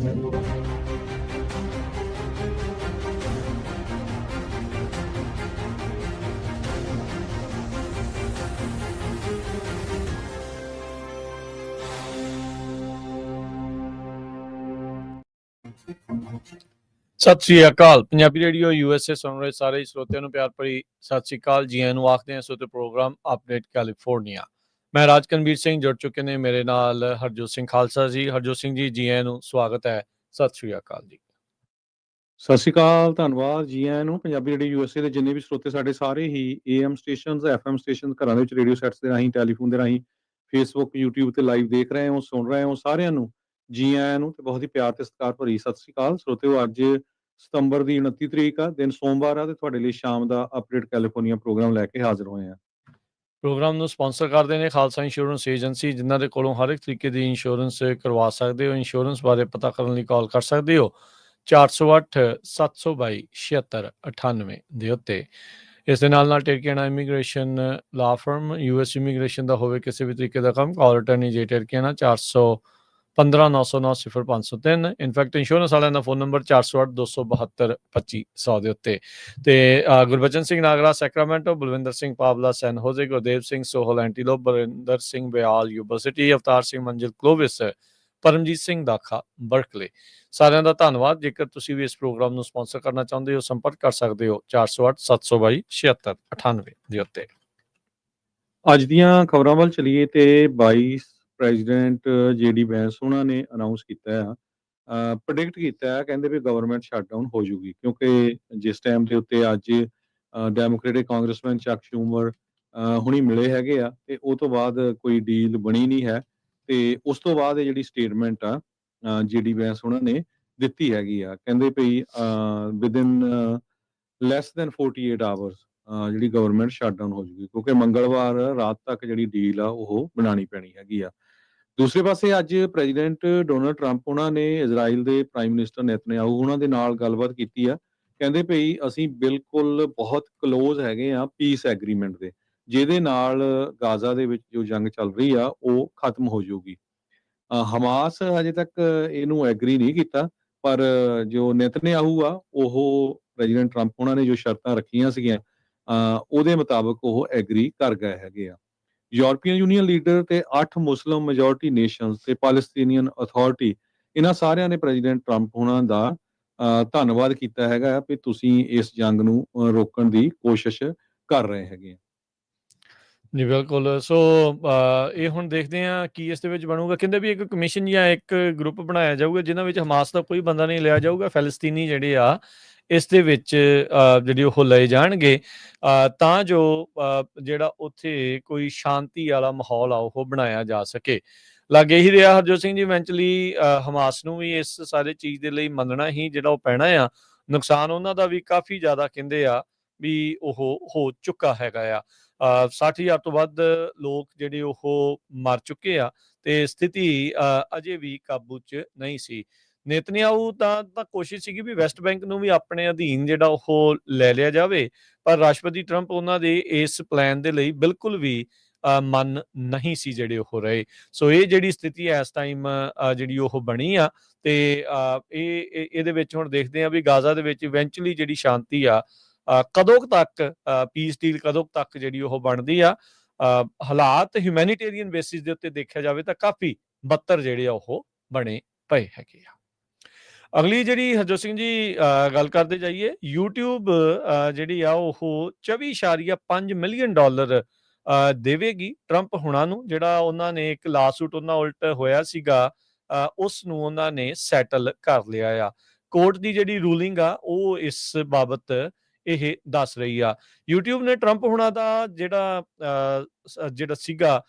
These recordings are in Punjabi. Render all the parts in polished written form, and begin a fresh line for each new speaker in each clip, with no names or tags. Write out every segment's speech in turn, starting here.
ਸਤਿ ਸ੍ਰੀ ਅਕਾਲ। ਪੰਜਾਬੀ ਰੇਡੀਓ USA ਸੁਣ ਰਹੇ ਸਾਰੇ ਸਰੋਤਿਆਂ ਨੂੰ ਪਿਆਰ ਭਰੀ ਸਤਿ ਸ੍ਰੀ ਅਕਾਲ। ਜੀ ਆਇਆਂ ਨੂੰ ਆਖਦੇ ਹਾਂ ਸੋਤੇ ਪ੍ਰੋਗਰਾਮ ਅਪਡੇਟ ਕੈਲੀਫੋਰਨੀਆ। ਮੈਂ ਰਾਜ ਕਨਵੀਰ ਸਿੰਘ ਜੁੜ ਚੁੱਕੇ ਨੇ ਮੇਰੇ ਨਾਲ ਹਰਜੋਤ ਸਿੰਘ ਖਾਲਸਾ ਜੀ। ਹਰਜੋਤ ਸਿੰਘ ਜੀ, ਜੀ ਆਇਆਂ ਨੂੰ ਸਵਾਗਤ ਹੈ। ਸਤਿ ਸ੍ਰੀ ਅਕਾਲ ਜੀ।
ਸਤਿ ਸ਼੍ਰੀ ਅਕਾਲ, ਧੰਨਵਾਦ। ਜੀ ਆਇਆਂ ਨੂੰ। ਪੰਜਾਬੀ ਰੇਡੀਓ USA ਦੇ ਜਿੰਨੇ ਵੀ ਸਰੋਤੇ ਸਾਡੇ ਸਾਰੇ ਹੀ AM ਸਟੇਸ਼ਨਸ, FM ਸਟੇਸ਼ਨਸ, ਘਰਾਂ ਦੇ ਵਿੱਚ ਰੇਡੀਓ ਸੈਟਸ ਦੇ ਰਾਹੀਂ, ਟੈਲੀਫੋਨ ਦੇ ਰਾਹੀਂ, ਫੇਸਬੁੱਕ, YouTube ਤੇ ਲਾਈਵ ਦੇਖ ਰਹੇ ਹੋ, ਸੁਣ ਰਹੇ ਹੋ, ਸਾਰਿਆਂ ਨੂੰ ਜੀ ਆਇਆਂ ਨੂੰ ਤੇ ਬਹੁਤ ਹੀ ਪਿਆਰ ਤੇ ਸਤਿਕਾਰ ਭਰੀ ਸਤਿ ਸ਼੍ਰੀ ਅਕਾਲ। ਸਰੋਤਿਓ, ਅੱਜ ਸਤੰਬਰ ਦੀ 29 ਤਰੀਕ ਆ, ਦਿਨ ਸੋਮਵਾਰ ਆ ਤੇ ਤੁਹਾਡੇ ਲਈ ਸ਼ਾਮ ਦਾ ਅਪਡੇਟ ਕੈਲੀਫੋਰਨੀਆ ਪ੍ਰੋਗਰਾਮ ਲੈ ਕੇ ਹਾਜ਼ਰ ਹੋਏ ਆ।
ਪ੍ਰੋਗਰਾਮ ਨੂੰ ਸਪਾਂਸਰ ਕਰਦੇ ਨੇ ਖਾਲਸਾ ਇੰਸ਼ੋਰੈਂਸ ਏਜੰਸੀ, ਜਿਨ੍ਹਾਂ ਦੇ ਕੋਲੋਂ ਹਰ ਇੱਕ ਤਰੀਕੇ ਦੀ ਇੰਸ਼ੋਰੈਂਸ ਕਰਵਾ ਸਕਦੇ ਹੋ। ਇੰਸ਼ੋਰੈਂਸ ਬਾਰੇ ਪਤਾ ਕਰਨ ਲਈ ਕਾਲ ਕਰ ਸਕਦੇ ਹੋ 408-722-7698 ਦੇ ਉੱਤੇ। ਇਸ ਦੇ ਨਾਲ ਟਿਰਕੀਆਣਾ ਇਮੀਗ੍ਰੇਸ਼ਨ ਲਾ ਫਰਮ, US ਇਮੀਗ੍ਰੇਸ਼ਨ ਦਾ ਹੋਵੇ ਕਿਸੇ ਵੀ ਤਰੀਕੇ ਦਾ ਕੰਮ, ਕਾਲ ਅਟਰਨੀ ਜੇ ਟਿਰਕੀਆਣਾ 415-900-90503। ਇਨਫੈਕਟ ਇੰਸ਼ੋਰੈਂਸ ਵਾਲਿਆਂ ਦਾ ਫੋਨ ਨੰਬਰ 408-272-2500 ਦੇ ਉੱਤੇ। ਤੇ ਗੁਰਬਚਨ ਸਿੰਘ ਨਾਗਰਾ ਸੈਕਰਾਮੈਂਟੋ, ਬਲਵਿੰਦਰ ਸਿੰਘ ਪਾਵਲਾ ਸੈਨ ਹੋਜ਼ੇ, ਗੁਰਦੇਵ ਸਿੰਘ ਸੋਹਲ ਐਂਟੀਲੋਪ, ਬਰਿੰਦਰ ਸਿੰਘ ਬਿਆਲ ਯੂਬਾ ਸਿਟੀ, ਅਵਤਾਰ ਸਿੰਘ ਮੰਜ਼ਿਲ ਕਲੋਵਿਸ, ਪਰਮਜੀਤ ਸਿੰਘ ਦਾਖਾ ਬਰਕਲੇ। ਸਾਰਿਆਂ ਦਾ ਧੰਨਵਾਦ। ਜੇਕਰ ਤੁਸੀਂ ਵੀ ਇਸ ਪ੍ਰੋਗਰਾਮ ਨੂੰ ਸਪਾਂਸਰ ਕਰਨਾ ਚਾਹੁੰਦੇ ਹੋ, ਸੰਪਰਕ ਕਰ ਸਕਦੇ ਹੋ 408-722-7698 ਦੇ ਉੱਤੇ।
ਅੱਜ ਦੀਆਂ ਖਬਰਾਂ ਵੱਲ ਚਲੀਏ ਤੇ ਵਾਈਸ ਪ੍ਰੈਜ਼ੀਡੈਂਟ JD ਵੈਂਸ ਉਹਨਾਂ ਨੇ ਅਨਾਉਂਸ ਕੀਤਾ ਆ, ਪ੍ਰੈਡਿਕਟ ਕੀਤਾ ਹੈ, ਕਹਿੰਦੇ ਵੀ ਗਵਰਨਮੈਂਟ ਸ਼ਟਡਾਊਨ ਹੋ ਜੂਗੀ, ਕਿਉਂਕਿ ਜਿਸ ਟਾਈਮ ਦੇ ਉੱਤੇ ਅੱਜ ਡੈਮੋਕ੍ਰੇਟਿਕ ਕਾਂਗਰਸਮੈਨ ਚੱਕ ਸ਼ੂਮਰ ਹੁਣੀ ਮਿਲੇ ਹੈਗੇ ਆ ਤੇ ਉਹ ਤੋਂ ਬਾਅਦ ਕੋਈ ਡੀਲ ਬਣੀ ਨਹੀਂ ਹੈ। ਤੇ ਉਸ ਤੋਂ ਬਾਅਦ ਇਹ ਜਿਹੜੀ ਸਟੇਟਮੈਂਟ ਆ JD ਵੈਂਸ ਉਹਨਾਂ ਨੇ ਦਿੱਤੀ ਹੈਗੀ ਆ, ਕਹਿੰਦੇ ਭਈ ਵਿਦਿਨ ਲੈਸ ਦੈਨ 48 ਆਵਰਸ ਜਿਹੜੀ ਗਵਰਨਮੈਂਟ ਸ਼ਟਡਾਊਨ ਹੋ ਜੂਗੀ, ਕਿਉਂਕਿ ਮੰਗਲਵਾਰ ਰਾਤ ਤੱਕ ਜਿਹੜੀ ਡੀਲ ਆ ਉਹ ਬਣਾਉਣੀ ਪੈਣੀ ਹੈਗੀ ਆ। ਦੂਸਰੇ ਪਾਸੇ ਅੱਜ ਪ੍ਰੈਜ਼ੀਡੈਂਟ ਡੋਨਲਡ ਟਰੰਪ ਉਹਨਾਂ ਨੇ ਇਜ਼ਰਾਈਲ ਦੇ ਪ੍ਰਾਈਮ ਮਿਨਿਸਟਰ ਨੇਤਨਯਾਹੂ ਉਹਨਾਂ ਦੇ ਨਾਲ ਗੱਲਬਾਤ ਕੀਤੀ ਆ। ਕਹਿੰਦੇ ਭਈ ਅਸੀਂ ਬਿਲਕੁਲ ਬਹੁਤ ਕਲੋਜ਼ ਹੈਗੇ ਆ ਪੀਸ ਐਗਰੀਮੈਂਟ ਦੇ, ਜਿਹਦੇ ਨਾਲ ਗਾਜ਼ਾ ਦੇ ਵਿੱਚ ਜੋ ਜੰਗ ਚੱਲ ਰਹੀ ਆ ਉਹ ਖਤਮ ਹੋ ਜਾਊਗੀ। ਹਮਾਸ ਹਜੇ ਤੱਕ ਇਹਨੂੰ ਐਗਰੀ ਨਹੀਂ ਕੀਤਾ, ਪਰ ਜੋ ਨੇਤਨਯਾਹੂ ਆ ਉਹ ਪ੍ਰੈਜ਼ੀਡੈਂਟ ਟਰੰਪ ਉਹਨਾਂ ਨੇ ਜੋ ਸ਼ਰਤਾਂ ਰੱਖੀਆਂ ਸੀਗੀਆਂ ਉਹਦੇ ਮੁਤਾਬਕ ਉਹ ਐਗਰੀ ਕਰ ਗਏ ਹੈਗੇ ਆ। ਯੂਰਪੀਅਨ ਯੂਨੀਅਨ ਲੀਡਰ ਤੇ 8 ਮੁਸਲਿਮ ਮੈਜੋਰਟੀ ਨੇਸ਼ਨਸ ਤੇ ਪੈਲਸਤੀਨੀਅਨ ਅਥਾਰਟੀ, ਇਹਨਾਂ ਸਾਰਿਆਂ ਨੇ ਪ੍ਰੈਜ਼ੀਡੈਂਟ ਟਰੰਪ ਉਹਨਾਂ ਦਾ ਧੰਨਵਾਦ ਕੀਤਾ ਹੈਗਾ ਵੀ ਤੁਸੀਂ ਇਸ ਜੰਗ ਨੂੰ ਰੋਕਣ ਦੀ ਕੋਸ਼ਿਸ਼ ਕਰ ਰਹੇ ਹੈਗੇ ਆ।
ਜੀ ਬਿਲਕੁਲ। ਸੋ ਇਹ ਹੁਣ ਦੇਖਦੇ ਹਾਂ ਕੀ ਇਸ ਦੇ ਵਿੱਚ ਬਣੂਗਾ। ਕਹਿੰਦੇ ਵੀ ਇੱਕ ਕਮਿਸ਼ਨ ਜਾਂ ਇੱਕ ਗਰੁੱਪ ਬਣਾਇਆ ਜਾਊਗਾ ਜਿਨ੍ਹਾਂ ਵਿੱਚ ਹਮਾਸ ਦਾ ਕੋਈ ਬੰਦਾ ਨਹੀਂ ਲਿਆ ਜਾਊਗਾ, ਫੈਲਸਤੀਨੀ ਜਿਹੜੇ ਆ ਇਸ ਦੇ ਵਿੱਚ ਜਿਹੜੇ ਉਹ ਲਏ ਜਾਣਗੇ ਤਾਂ ਜੋ ਜਿਹੜਾ ਉੱਥੇ ਕੋਈ ਸ਼ਾਂਤੀ ਵਾਲਾ ਮਾਹੌਲ ਆ ਉਹ ਬਣਾਇਆ ਜਾ ਸਕੇ। ਲੱਗ ਇਹੀ ਰਿਹਾ ਹਰਜੋਤ ਸਿੰਘ ਜੀ, ਇਵੈਂਚੁਅਲੀ ਹਮਾਸ ਨੂੰ ਵੀ ਇਸ ਸਾਰੇ ਚੀਜ਼ ਦੇ ਲਈ ਮੰਨਣਾ ਹੀ ਜਿਹੜਾ ਉਹ ਪੈਣਾ ਆ। ਨੁਕਸਾਨ ਉਹਨਾਂ ਦਾ ਵੀ ਕਾਫੀ ਜ਼ਿਆਦਾ ਕਹਿੰਦੇ ਆ ਵੀ ਉਹ ਹੋ ਚੁੱਕਾ ਹੈਗਾ ਆ। 60,000 ਤੋਂ ਵੱਧ ਲੋਕ ਜਿਹੜੇ ਉਹ ਮਰ ਚੁੱਕੇ ਆ ਤੇ ਸਥਿਤੀ ਅਜੇ ਵੀ ਕਾਬੂ 'ਚ ਨਹੀਂ ਸੀ। ਨੇਤਨਯਾਹੂ ਤਾਂ ਕੋਸ਼ਿਸ਼ ਸੀਗੀ ਵੀ ਵੈਸਟ ਬੈਂਕ ਨੂੰ ਵੀ ਆਪਣੇ ਅਧੀਨ ਜਿਹੜਾ ਉਹ ਲੈ ਲਿਆ ਜਾਵੇ, ਪਰ ਰਾਸ਼ਟਰਪਤੀ ਟਰੰਪ ਉਹਨਾਂ ਦੇ ਇਸ ਪਲਾਨ ਦੇ ਲਈ ਬਿਲਕੁਲ ਵੀ ਮੰਨ ਨਹੀਂ ਸੀ ਜਿਹੜੇ ਉਹ ਰਹੇ। ਸੋ ਇਹ ਜਿਹੜੀ ਸਥਿਤੀ ਇਸ ਟਾਈਮ ਜਿਹੜੀ ਉਹ ਬਣੀ ਆ ਤੇ ਇਹਦੇ ਵਿੱਚ ਹੁਣ ਦੇਖਦੇ ਆ ਵੀ ਗਾਜ਼ਾ ਦੇ ਵਿੱਚ ਇਵੈਂਚੁਅਲੀ ਜਿਹੜੀ ਸ਼ਾਂਤੀ ਆ ਕਦੋਂ ਤੱਕ, ਪੀਸ ਡੀਲ ਕਦੋਂ ਤੱਕ ਜਿਹੜੀ ਉਹ ਬਣਦੀ ਆ। ਹਾਲਾਤ ਹਿਊਮੈਨੀਟੇਰੀਅਨ ਬੇਸਿਸ ਦੇ ਉੱਤੇ ਦੇਖਿਆ ਜਾਵੇ ਤਾਂ ਕਾਫੀ ਬੱਤਰ ਜਿਹੜੇ ਆ ਉਹ ਬਣੇ ਪਏ ਹੈਗੇ ਆ। ਅਗਲੀ ਜਿਹੜੀ ਹਰਜੋਤ ਸਿੰਘ ਜੀ ਗੱਲ ਕਰਦੇ ਜਾਈਏ, YouTube ਜਿਹੜੀ ਆ ਉਹ $24.5 ਮਿਲੀਅਨ ਦੇਵੇਗੀ ਟਰੰਪ ਹੁਣਾਂ ਨੂੰ। ਜਿਹੜਾ ਉਹਨਾਂ ਨੇ ਇੱਕ ਲਾਸੂਟ ਉਹਨਾਂ ਉਲਟ ਹੋਇਆ ਸੀਗਾ ਉਸ ਨੂੰ ਉਹਨਾਂ ਨੇ ਸੈਟਲ ਕਰ ਲਿਆ ਆ। ਕੋਰਟ ਦੀ ਜਿਹੜੀ ਰੂਲਿੰਗ ਆ ਉਹ ਇਸ ਬਾਬਤ ਇਹ ਦੱਸ ਰਹੀ ਆ। YouTube ਨੇ ਟਰੰਪ ਹੁਣਾਂ ਦਾ ਜਿਹੜਾ ਸੀਗਾ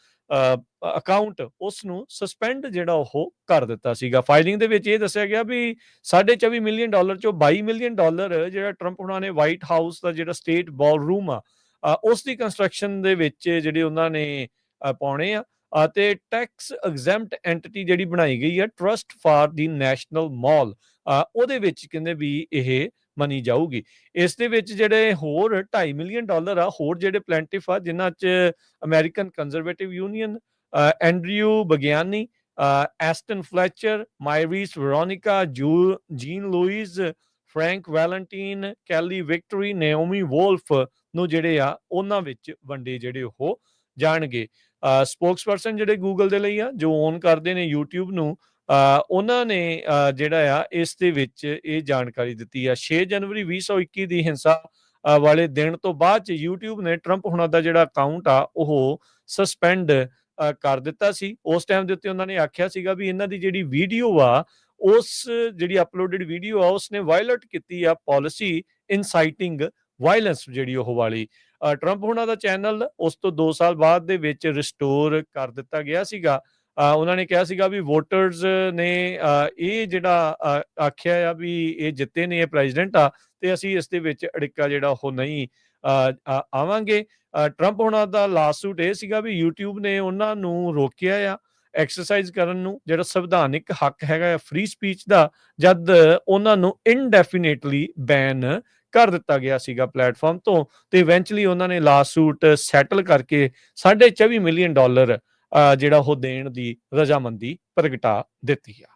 ਅਕਾਊਂਟ ਉਸ ਨੂੰ ਸਸਪੈਂਡ ਜਿਹੜਾ ਉਹ ਕਰ ਦਿੱਤਾ ਸੀਗਾ। ਫਾਈਲਿੰਗ ਦੇ ਵਿੱਚ ਇਹ ਦੱਸਿਆ ਗਿਆ ਵੀ $24 ਮਿਲੀਅਨ ਚੋਂ $22 ਮਿਲੀਅਨ ਜਿਹੜਾ ਟਰੰਪ ਹੁਣਾਂ ਨੇ ਵਾਈਟ ਹਾਊਸ ਦਾ ਜਿਹੜਾ ਸਟੇਟ ਬਾਲਰੂਮ ਆ ਉਸ ਦੀ ਕੰਸਟਰਕਸ਼ਨ ਦੇ ਵਿੱਚ ਜਿਹੜੇ ਉਹਨਾਂ ਨੇ ਪਾਉਣੇ ਆ ਤੇ ਟੈਕਸ ਐਗਜ਼ੈਂਪਟ ਐਂਟੀਟੀ ਜਿਹੜੀ ਬਣਾਈ ਗਈ ਆ ਟਰਸਟ ਫਾਰ ਦੀ ਨੈਸ਼ਨਲ ਮਾਲ, ਉਹਦੇ ਵਿੱਚ ਕਹਿੰਦੇ ਵੀ ਇਹ ਮਨੀ ਜਾਊਗੀ। ਇਸ ਦੇ ਵਿੱਚ ਜਿਹੜੇ ਹੋਰ $2.5 ਮਿਲੀਅਨ ਆ ਹੋਰ ਜਿਹੜੇ ਪਲੈਂਟਿਫ ਆ, ਜਿਨ੍ਹਾਂ 'ਚ American Conservative Union, Andrew Baggiani, Austen Fletcher, Maryse Veronica, Jean Louis, Frank Valentine, Kelly Victory, Naomi Wolf ਨੂੰ ਜਿਹੜੇ ਆ ਉਹਨਾਂ ਵਿੱਚ ਵੰਡੇ ਜਿਹੜੇ ਉਹ ਜਾਣਗੇ। ਸਪੋਕਸਪਰਸਨ ਜਿਹੜੇ ਗੂਗਲ ਦੇ ਲਈ ਆ, ਜੋ ਓਨ ਕਰਦੇ ਨੇ YouTube ਨੂੰ, ਉਹਨਾਂ ਨੇ ਜਿਹੜਾ ਆ ਇਸ ਦੇ ਵਿੱਚ ਇਹ ਜਾਣਕਾਰੀ ਦਿੱਤੀ ਆ। 6 ਜਨਵਰੀ 2021 ਦੀ ਹਿੰਸਾ ਵਾਲੇ ਦਿਨ ਤੋਂ ਬਾਅਦ ਚ YouTube ਨੇ ਟਰੰਪ ਹੁਣਾਂ ਦਾ ਜਿਹੜਾ ਅਕਾਊਂਟ ਆ ਉਹ ਸਸਪੈਂਡ ਕਰ ਦਿੱਤਾ ਸੀ। ਉਸ ਟਾਈਮ ਦੇ ਉੱਤੇ ਉਹਨਾਂ ਨੇ ਆਖਿਆ ਸੀਗਾ ਵੀ ਇਹਨਾਂ ਦੀ ਜਿਹੜੀ ਵੀਡੀਓ ਆ, ਉਸ ਜਿਹੜੀ ਅਪਲੋਡਡ ਵੀਡੀਓ ਆ, ਉਸਨੇ ਵਾਇਲੇਟ ਕੀਤੀ ਆ ਪਾਲਿਸੀ ਇਨਸਾਈਟਿੰਗ ਵਾਇਲੈਂਸ ਜਿਹੜੀ ਉਹ ਵਾਲੀ। ਟਰੰਪ ਹੁਣਾਂ ਦਾ ਚੈਨਲ ਉਸ ਤੋਂ 2 ਸਾਲ ਬਾਅਦ ਦੇ ਵਿੱਚ ਰਿਸਟੋਰ ਕਰ ਦਿੱਤਾ ਗਿਆ ਸੀਗਾ। ਉਹਨਾਂ ਨੇ ਕਿਹਾ ਸੀਗਾ ਵੀ ਵੋਟਰਸ ਨੇ ਇਹ ਜਿਹੜਾ ਆਖਿਆ ਆ ਵੀ ਇਹ ਜਿੱਤੇ ਨੇ, ਇਹ ਪ੍ਰੈਜ਼ੀਡੈਂਟ ਆ, ਤੇ ਅਸੀਂ ਇਸ ਦੇ ਵਿੱਚ ਅੜਿੱਕਾ ਜਿਹੜਾ ਉਹ ਨਹੀਂ ਆਵਾਂਗੇ। ਟਰੰਪ ਹੁਣਾਂ ਦਾ ਲਾਸੂਟ ਇਹ ਸੀਗਾ ਵੀ YouTube ਨੇ ਉਹਨਾਂ ਨੂੰ ਰੋਕਿਆ ਆ ਐਕਸਰਸਾਈਜ਼ ਕਰਨ ਨੂੰ, ਜਿਹੜਾ ਸੰਵਿਧਾਨਿਕ ਹੱਕ ਹੈਗਾ ਫ੍ਰੀ ਸਪੀਚ ਦਾ, ਜਦ ਉਹਨਾਂ ਨੂੰ ਇਨਡੈਫੀਨੇਟਲੀ ਬੈਨ ਕਰ ਦਿੱਤਾ ਗਿਆ ਸੀਗਾ ਪਲੇਟਫਾਰਮ ਤੋਂ। ਤੇ ਇਵੈਂਚੁਅਲੀ ਉਹਨਾਂ ਨੇ ਲਾਸੂਟ ਸੈਟਲ ਕਰਕੇ $24 ਮਿਲੀਅਨ ਜਿਹੜਾ ਉਹ ਦੇਣ ਦੀ ਰਜ਼ਾਮੰਦੀ ਪ੍ਰਗਟਾ ਦਿੱਤੀ ਆ।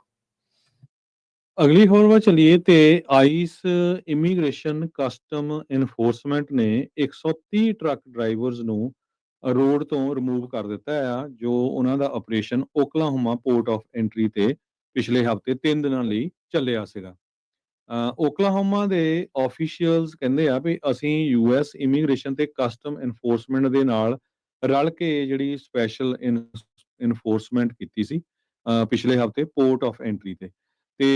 ਅਗਲੀ ਖਬਰ ਵੱਲ ਚਲੀਏ ਤੇ ਆਈਸ ਇਮੀਗ੍ਰੇਸ਼ਨ ਕਸਟਮ ਇਨਫੋਰਸਮੈਂਟ ਨੇ 130 ਟਰੱਕ ਡਰਾਈਵਰਸ ਨੂੰ ਰੋਡ ਤੋਂ ਰਿਮੂਵ ਕਰ ਦਿੱਤਾ ਆ, ਜੋ ਉਹਨਾਂ ਦਾ operation Oklahoma port of entry ਤੇ ਪਿਛਲੇ ਹਫ਼ਤੇ 3 ਦਿਨਾਂ ਲਈ ਚੱਲਿਆ ਸੀਗਾ। ਓਕਲਾਹੋਮਾ ਦੇ ਆਫੀਸ਼ੀਅਲਸ ਕਹਿੰਦੇ ਆ ਵੀ ਅਸੀਂ US ਇਮੀਗ੍ਰੇਸ਼ਨ ਤੇ ਕਸਟਮ ਇਨਫੋਰਸਮੈਂਟ ਦੇ ਨਾਲ ਰਲ ਕੇ ਜਿਹੜੀ ਸਪੈਸ਼ਲ ਇਨਫੋਰਸਮੈਂਟ ਕੀਤੀ ਸੀ ਪਿਛਲੇ ਹਫ਼ਤੇ ਪੋਰਟ ਆਫ ਐਂਟਰੀ ਤੇ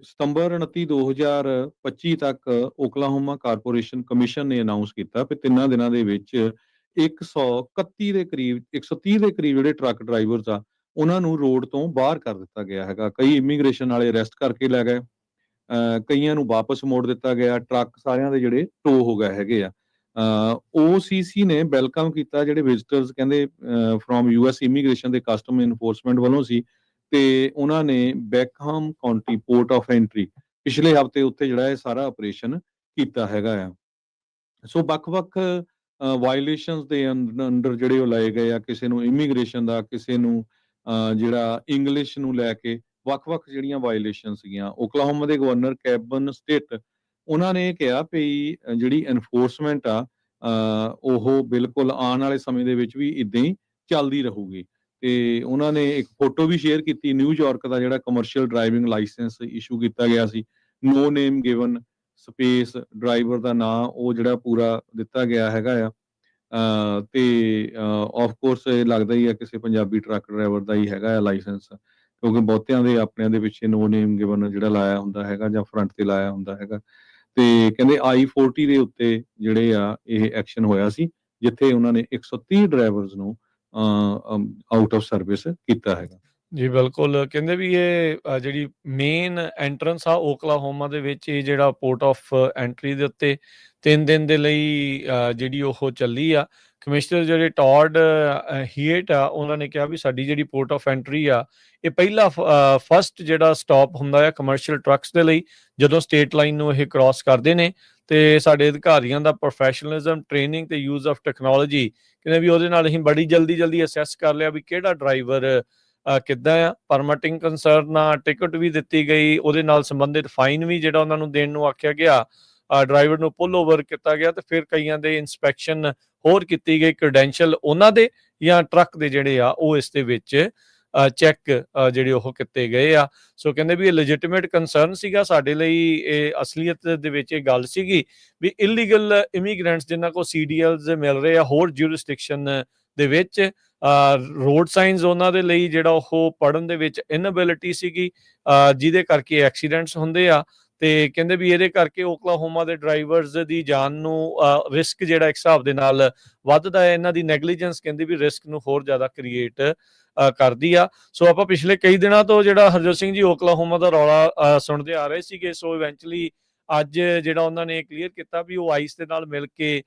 ਸਤੰਬਰ 29 2025 ਤੱਕ ਓਕਲਾਹੋਮਾ ਕਾਰਪੋਰੇਸ਼ਨ ਕਮਿਸ਼ਨ ਨੇ ਅਨਾਉਂਸ ਕੀਤਾ ਕਿ 3 ਦਿਨਾਂ ਦੇ ਵਿੱਚ 130 ਦੇ ਕਰੀਬ ਜਿਹੜੇ ਟਰੱਕ ਡਰਾਈਵਰਸ ਆ ਉਹਨਾਂ ਨੂੰ ਰੋਡ ਤੋਂ ਬਾਹਰ ਕਰ ਦਿੱਤਾ ਗਿਆ ਹੈਗਾ। ਕਈ ਇਮੀਗ੍ਰੇਸ਼ਨ ਵਾਲੇ ਅਰੈਸਟ ਕਰਕੇ ਲੈ ਗਏ, ਕਈਆਂ ਨੂੰ ਵਾਪਸ ਮੋੜ ਦਿੱਤਾ ਗਿਆ, ਟਰੱਕ ਸਾਰਿਆਂ ਦੇ ਜਿਹੜੇ ਟੋ ਹੋ ਗਏ ਹੈਗੇ ਆ। OCC ਨੇ ਵੈਲਕਮ ਕੀਤਾ ਜਿਹੜੇ ਵਿਜ਼ਿਟਰਸ ਕਹਿੰਦੇ ਫਰੋਮ US ਇਮੀਗ੍ਰੇਸ਼ਨ ਤੇ ਕਸਟਮ ਇਨਫੋਰਸਮੈਂਟ ਵੱਲੋਂ ਸੀ, ਤੇ ਉਹਨਾਂ ਨੇ Beckham County port of entry ਪਿਛਲੇ ਹਫ਼ਤੇ ਉੱਤੇ ਜਿਹੜਾ ਇਹ ਸਾਰਾ ਆਪਰੇਸ਼ਨ ਕੀਤਾ ਹੈਗਾ ਆ। ਸੋ ਵੱਖ-ਵੱਖ ਵਾਇਲੇਸ਼ਨਸ ਦੇ ਅੰਡਰ ਜਿਹੜੇ ਉਹ ਲਾਏ ਗਏ ਆ, ਕਿਸੇ ਨੂੰ ਇਮੀਗ੍ਰੇਸ਼ਨ ਦਾ, ਕਿਸੇ ਨੂੰ ਜਿਹੜਾ ਇੰਗਲਿਸ਼ ਨੂੰ ਲੈ ਕੇ ਵੱਖ-ਵੱਖ ਜਿਹੜੀਆਂ ਵਾਇਲੇਸ਼ਨ ਸੀਗੀਆਂ। ਓਕਲਾਹੋਮਾ ਦੇ ਗਵਰਨਰ ਕੈਬਨ ਸਟੇਟ ਉਹਨਾਂ ਨੇ ਕਿਹਾ ਵੀ ਜਿਹੜੀ ਐਨਫੋਰਸਮੈਂਟ ਆ ਉਹ ਬਿਲਕੁਲ ਆਉਣ ਵਾਲੇ ਸਮੇਂ ਦੇ ਵਿੱਚ ਵੀ ਇਦਾਂ ਹੀ ਚੱਲਦੀ ਰਹੂਗੀ। ਤੇ ਉਹਨਾਂ ਨੇ ਇੱਕ ਫੋਟੋ ਵੀ ਸ਼ੇਅਰ ਕੀਤੀ ਨਿਊਯਾਰਕ ਦਾ ਜਿਹੜਾ ਕਮਰਸ਼ੀਅਲ ਡਰਾਈਵਿੰਗ ਲਾਇਸੈਂਸ ਇਸ਼ੂ ਕੀਤਾ ਗਿਆ ਸੀ, ਨੋ ਨੇਮ ਗਿਵਨ ਸਪੇਸ, ਡਰਾਈਵਰ ਦਾ ਨਾਂ ਉਹ ਜਿਹੜਾ ਪੂਰਾ ਦਿੱਤਾ ਗਿਆ ਹੈਗਾ ਆ। ਤੇ ਆਫ ਕੋਰਸ ਇਹ ਲੱਗਦਾ ਹੀ ਆ ਕਿਸੇ ਪੰਜਾਬੀ ਟਰੱਕ ਡਰਾਈਵਰ ਦਾ ਹੀ ਹੈਗਾ ਆ ਲਾਇਸੈਂਸ, ਕਿਉਂਕਿ ਬਹੁਤਿਆਂ ਦੇ ਆਪਣਿਆਂ ਦੇ ਪਿੱਛੇ ਨੋ ਨੇਮ ਗਿਵਨ ਜਿਹੜਾ ਲਾਇਆ ਹੁੰਦਾ ਹੈਗਾ ਜਾਂ ਫਰੰਟ ਤੇ ਲਾਇਆ ਹੁੰਦਾ ਹੈਗਾ। ਤੇ ਕਹਿੰਦੇ I-40 ਦੇ ਉੱਤੇ ਜਿਹੜੇ ਆ ਇਹ ਐਕਸ਼ਨ ਹੋਇਆ ਸੀ, ਜਿੱਥੇ ਉਹਨਾਂ ਨੇ 130 ਡਰਾਈਵਰਸ ਨੂੰ ਆਊਟ ਆਫ ਸਰਵਿਸ ਕੀਤਾ ਹੈਗਾ।
ਜੀ ਬਿਲਕੁਲ, ਕਹਿੰਦੇ ਵੀ ਇਹ ਜਿਹੜੀ ਮੇਨ ਐਂਟਰੈਂਸ ਆ ਓਕਲਾਹੋਮਾ ਦੇ ਵਿੱਚ, ਇਹ ਜਿਹੜਾ ਪੋਰਟ ਆਫ ਐਂਟਰੀ ਦੇ ਉੱਤੇ 3 ਦਿਨ ਦੇ ਲਈ ਜਿਹੜੀ ਉਹ ਚੱਲੀ ਆ। ਕਮਿਸ਼ਨਰ ਜਿਹੜੇ ਟੌਡ ਹੀਟ ਆ, ਉਹਨਾਂ ਨੇ ਕਿਹਾ ਵੀ ਸਾਡੀ ਜਿਹੜੀ ਪੋਰਟ ਆਫ ਐਂਟਰੀ ਆ, ਇਹ ਪਹਿਲਾ ਫਸਟ ਜਿਹੜਾ ਸਟਾਪ ਹੁੰਦਾ ਆ ਕਮਰਸ਼ੀਅਲ ਟਰੱਕਸ ਦੇ ਲਈ ਜਦੋਂ ਸਟੇਟ ਲਾਈਨ ਨੂੰ ਇਹ ਕ੍ਰਾਸ ਕਰਦੇ ਨੇ। ਤੇ ਸਾਡੇ ਅਧਿਕਾਰੀਆਂ ਦਾ ਪ੍ਰੋਫੈਸ਼ਨਲਿਜ਼ਮ, ਟ੍ਰੇਨਿੰਗ ਤੇ ਯੂਜ਼ ਆਫ ਟੈਕਨੋਲੋਜੀ, ਕਹਿੰਦੇ ਵੀ ਉਹਦੇ ਨਾਲ ਅਸੀਂ ਬੜੀ ਜਲਦੀ ਅਸੈਸ ਕਰ ਲਿਆ ਵੀ ਕਿਹੜਾ ਡਰਾਈਵਰ ਕਿੱਦਾਂ ਆ। ਪਰਮਿਟਿੰਗ ਕੰਸਰਨ ਆ, ਟਿਕਟ ਵੀ ਦਿੱਤੀ ਗਈ, ਉਹਦੇ ਨਾਲ ਸੰਬੰਧਿਤ ਫਾਈਨ ਵੀ ਜਿਹੜਾ ਉਹਨਾਂ ਨੂੰ ਦੇਣ ਨੂੰ ਆਖਿਆ ਗਿਆ, ਡਰਾਈਵਰ ਨੂੰ ਪੁੱਲ ਓਵਰ ਕੀਤਾ ਗਿਆ, ਤੇ ਫਿਰ ਕਈਆਂ ਦੇ ਇਨਸਪੈਕਸ਼ਨ ਹੋਰ ਕੀਤੀ ਗਈ, ਕ੍ਰੈਡੈਂਸ਼ੀਅਲ ਉਹਨਾਂ ਦੇ ਜਾਂ ਟਰੱਕ ਦੇ ਜਿਹੜੇ ਆ ਉਹ ਇਸ ਦੇ ਵਿੱਚ ਚੈੱਕ ਜਿਹੜੇ ਉਹ ਕੀਤੇ ਗਏ ਆ। ਸੋ ਕਹਿੰਦੇ ਵੀ ਇਹ ਲੈਜਿਟੀਮੇਟ ਕੰਸਰਨ ਸੀਗਾ ਸਾਡੇ ਲਈ। ਇਹ ਅਸਲੀਅਤ ਦੇ ਵਿੱਚ ਇਹ ਗੱਲ ਸੀਗੀ ਵੀ ਇਲੀਗਲ ਇਮੀਗ੍ਰੈਂਟਸ ਜਿਨ੍ਹਾਂ ਕੋਲ CDLs ਮਿਲ ਰਹੇ ਆ ਹੋਰ ਜੂਰਿਸਡਿਕਸ਼ਨ ਦੇ ਵਿੱਚ, ਰੋਡ ਸਾਈਨਸ ਉਹਨਾਂ ਦੇ ਲਈ ਜਿਹੜਾ ਉਹ ਪੜ੍ਹਨ ਦੇ ਵਿੱਚ ਇਨਐਬਿਲਿਟੀ ਸੀਗੀ, ਜਿਹਦੇ ਕਰਕੇ ਐਕਸੀਡੈਂਟਸ ਹੁੰਦੇ ਆ। ਤੇ ਕਹਿੰਦੇ ਵੀ ਇਹਦੇ ਕਰਕੇ ਓਕਲਾਹੋਮਾ ਦੇ ਡਰਾਈਵਰਸ ਦੀ ਜਾਨ ਨੂੰ ਰਿਸਕ ਜਿਹੜਾ ਇੱਕ ਹਿਸਾਬ ਦੇ ਨਾਲ ਵੱਧਦਾ ਹੈ। ਇਹਨਾਂ ਦੀ ਨੈਗਲੀਜੈਂਸ ਕਹਿੰਦੇ ਵੀ ਰਿਸਕ ਨੂੰ ਹੋਰ ਜ਼ਿਆਦਾ ਕ੍ਰੀਏਟ ਕਰਦੀ ਆ। ਸੋ ਆਪਾਂ ਪਿਛਲੇ ਕਈ ਦਿਨਾਂ ਤੋਂ ਜਿਹੜਾ ਹਰਜੋਤ ਸਿੰਘ ਜੀ ਓਕਲਾਹੋਮਾ ਦਾ ਰੌਲਾ ਸੁਣਦੇ ਆ ਰਹੇ ਸੀਗੇ। ਸੋ ਇਵੈਂਚੁਅਲੀ ਅੱਜ ਜਿਹੜਾ ਉਹਨਾਂ ਨੇ ਕਲੀਅਰ ਕੀਤਾ ਵੀ ਉਹ ਆਈਸ ਦੇ ਨਾਲ ਮਿਲ ਕੇ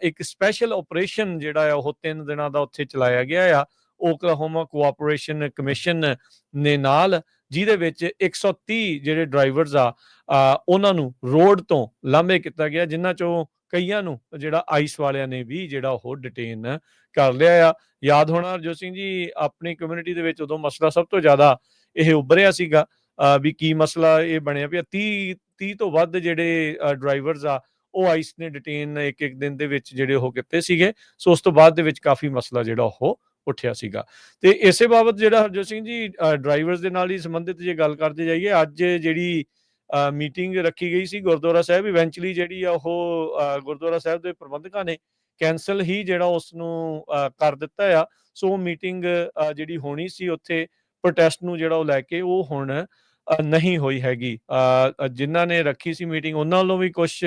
ਇੱਕ ਸਪੈਸ਼ਲ ਆਪਰੇਸ਼ਨ ਜਿਹੜਾ ਆ ਉਹ 3 ਦਿਨਾਂ ਦਾ ਉੱਥੇ ਚਲਾਇਆ ਗਿਆ ਆ ਓਕਲਾਹੋਮਾ ਕੋਆਪਰੇਸ਼ਨ ਕਮਿਸ਼ਨ ਨੇ ਨਾਲ, ਜਿਹਦੇ ਵਿੱਚ 130 ਜਿਹੜੇ ਡਰਾਈਵਰਸ ਆ ਉਹਨਾਂ ਨੂੰ ਰੋਡ ਤੋਂ ਲਾਂਭੇ ਕੀਤਾ ਗਿਆ, ਜਿਨ੍ਹਾਂ ਚੋਂ ਕਈਆਂ ਨੂੰ ਜਿਹੜਾ ਆਈਸ ਵਾਲਿਆਂ ਨੇ ਵੀ ਜਿਹੜਾ ਉਹ ਡਿਟੇਨ ਕਰ ਲਿਆ ਆ। ਯਾਦ ਹੋਣਾ ਹਰਜੋਤ ਸਿੰਘ ਜੀ, ਆਪਣੀ ਕਮਿਊਨਿਟੀ ਦੇ ਵਿੱਚ ਉਦੋਂ ਮਸਲਾ ਸਭ ਤੋਂ ਜ਼ਿਆਦਾ ਇਹ ਉੱਭਰਿਆ ਸੀਗਾ ਵੀ ਕੀ ਮਸਲਾ ਇਹ ਬਣਿਆ ਪਿਆ। 30 ਤੋਂ ਵੱਧ ਜਿਹੜੇ ਡਰਾਈਵਰਸ ਆ ਉਹ ਆਈਸ ਨੇ ਡਿਟੇਨ ਇੱਕ ਦਿਨ ਦੇ ਵਿੱਚ ਜਿਹੜੇ ਉਹ ਕੀਤੇ ਸੀਗੇ। ਸੋ ਉਸ ਤੋਂ ਬਾਅਦ ਦੇ ਵਿੱਚ ਕਾਫੀ ਮਸਲਾ ਜਿਹੜਾ ਉਹ ਉੱਠਿਆ ਸੀਗਾ। ਤੇ ਇਸੇ ਬਾਬਤ ਜਿਹੜਾ ਹਰਜੋਤ ਸਿੰਘ ਜੀ ਡਰਾਈਵਰਸ ਦੇ ਨਾਲ ਹੀ ਸੰਬੰਧਿਤ ਜੇ ਗੱਲ ਕਰਦੇ ਜਾਈਏ, ਅੱਜ ਜਿਹੜੀ ਮੀਟਿੰਗ ਰੱਖੀ ਗਈ ਸੀ ਗੁਰਦੁਆਰਾ ਸਾਹਿਬ, ਇਵੈਂਚੁਅਲੀ ਜਿਹੜੀ ਆ ਉਹ ਗੁਰਦੁਆਰਾ ਸਾਹਿਬ ਦੇ ਪ੍ਰਬੰਧਕਾਂ ਨੇ ਕੈਂਸਲ ਹੀ ਜਿਹੜਾ ਉਸ ਨੂੰ ਕਰ ਦਿੱਤਾ ਆ। ਸੋ ਮੀਟਿੰਗ ਜਿਹੜੀ ਹੋਣੀ ਸੀ ਉੱਥੇ ਪ੍ਰੋਟੈਸਟ ਨੂੰ ਜਿਹੜਾ ਉਹ ਲੈ ਕੇ ਉਹ ਹੁਣ ਨਹੀਂ ਹੋਈ ਹੈਗੀ। ਜਿਨ੍ਹਾਂ ਨੇ ਰੱਖੀ ਸੀ ਮੀਟਿੰਗ ਉਹਨਾਂ ਵੱਲੋਂ ਵੀ ਕੁਛ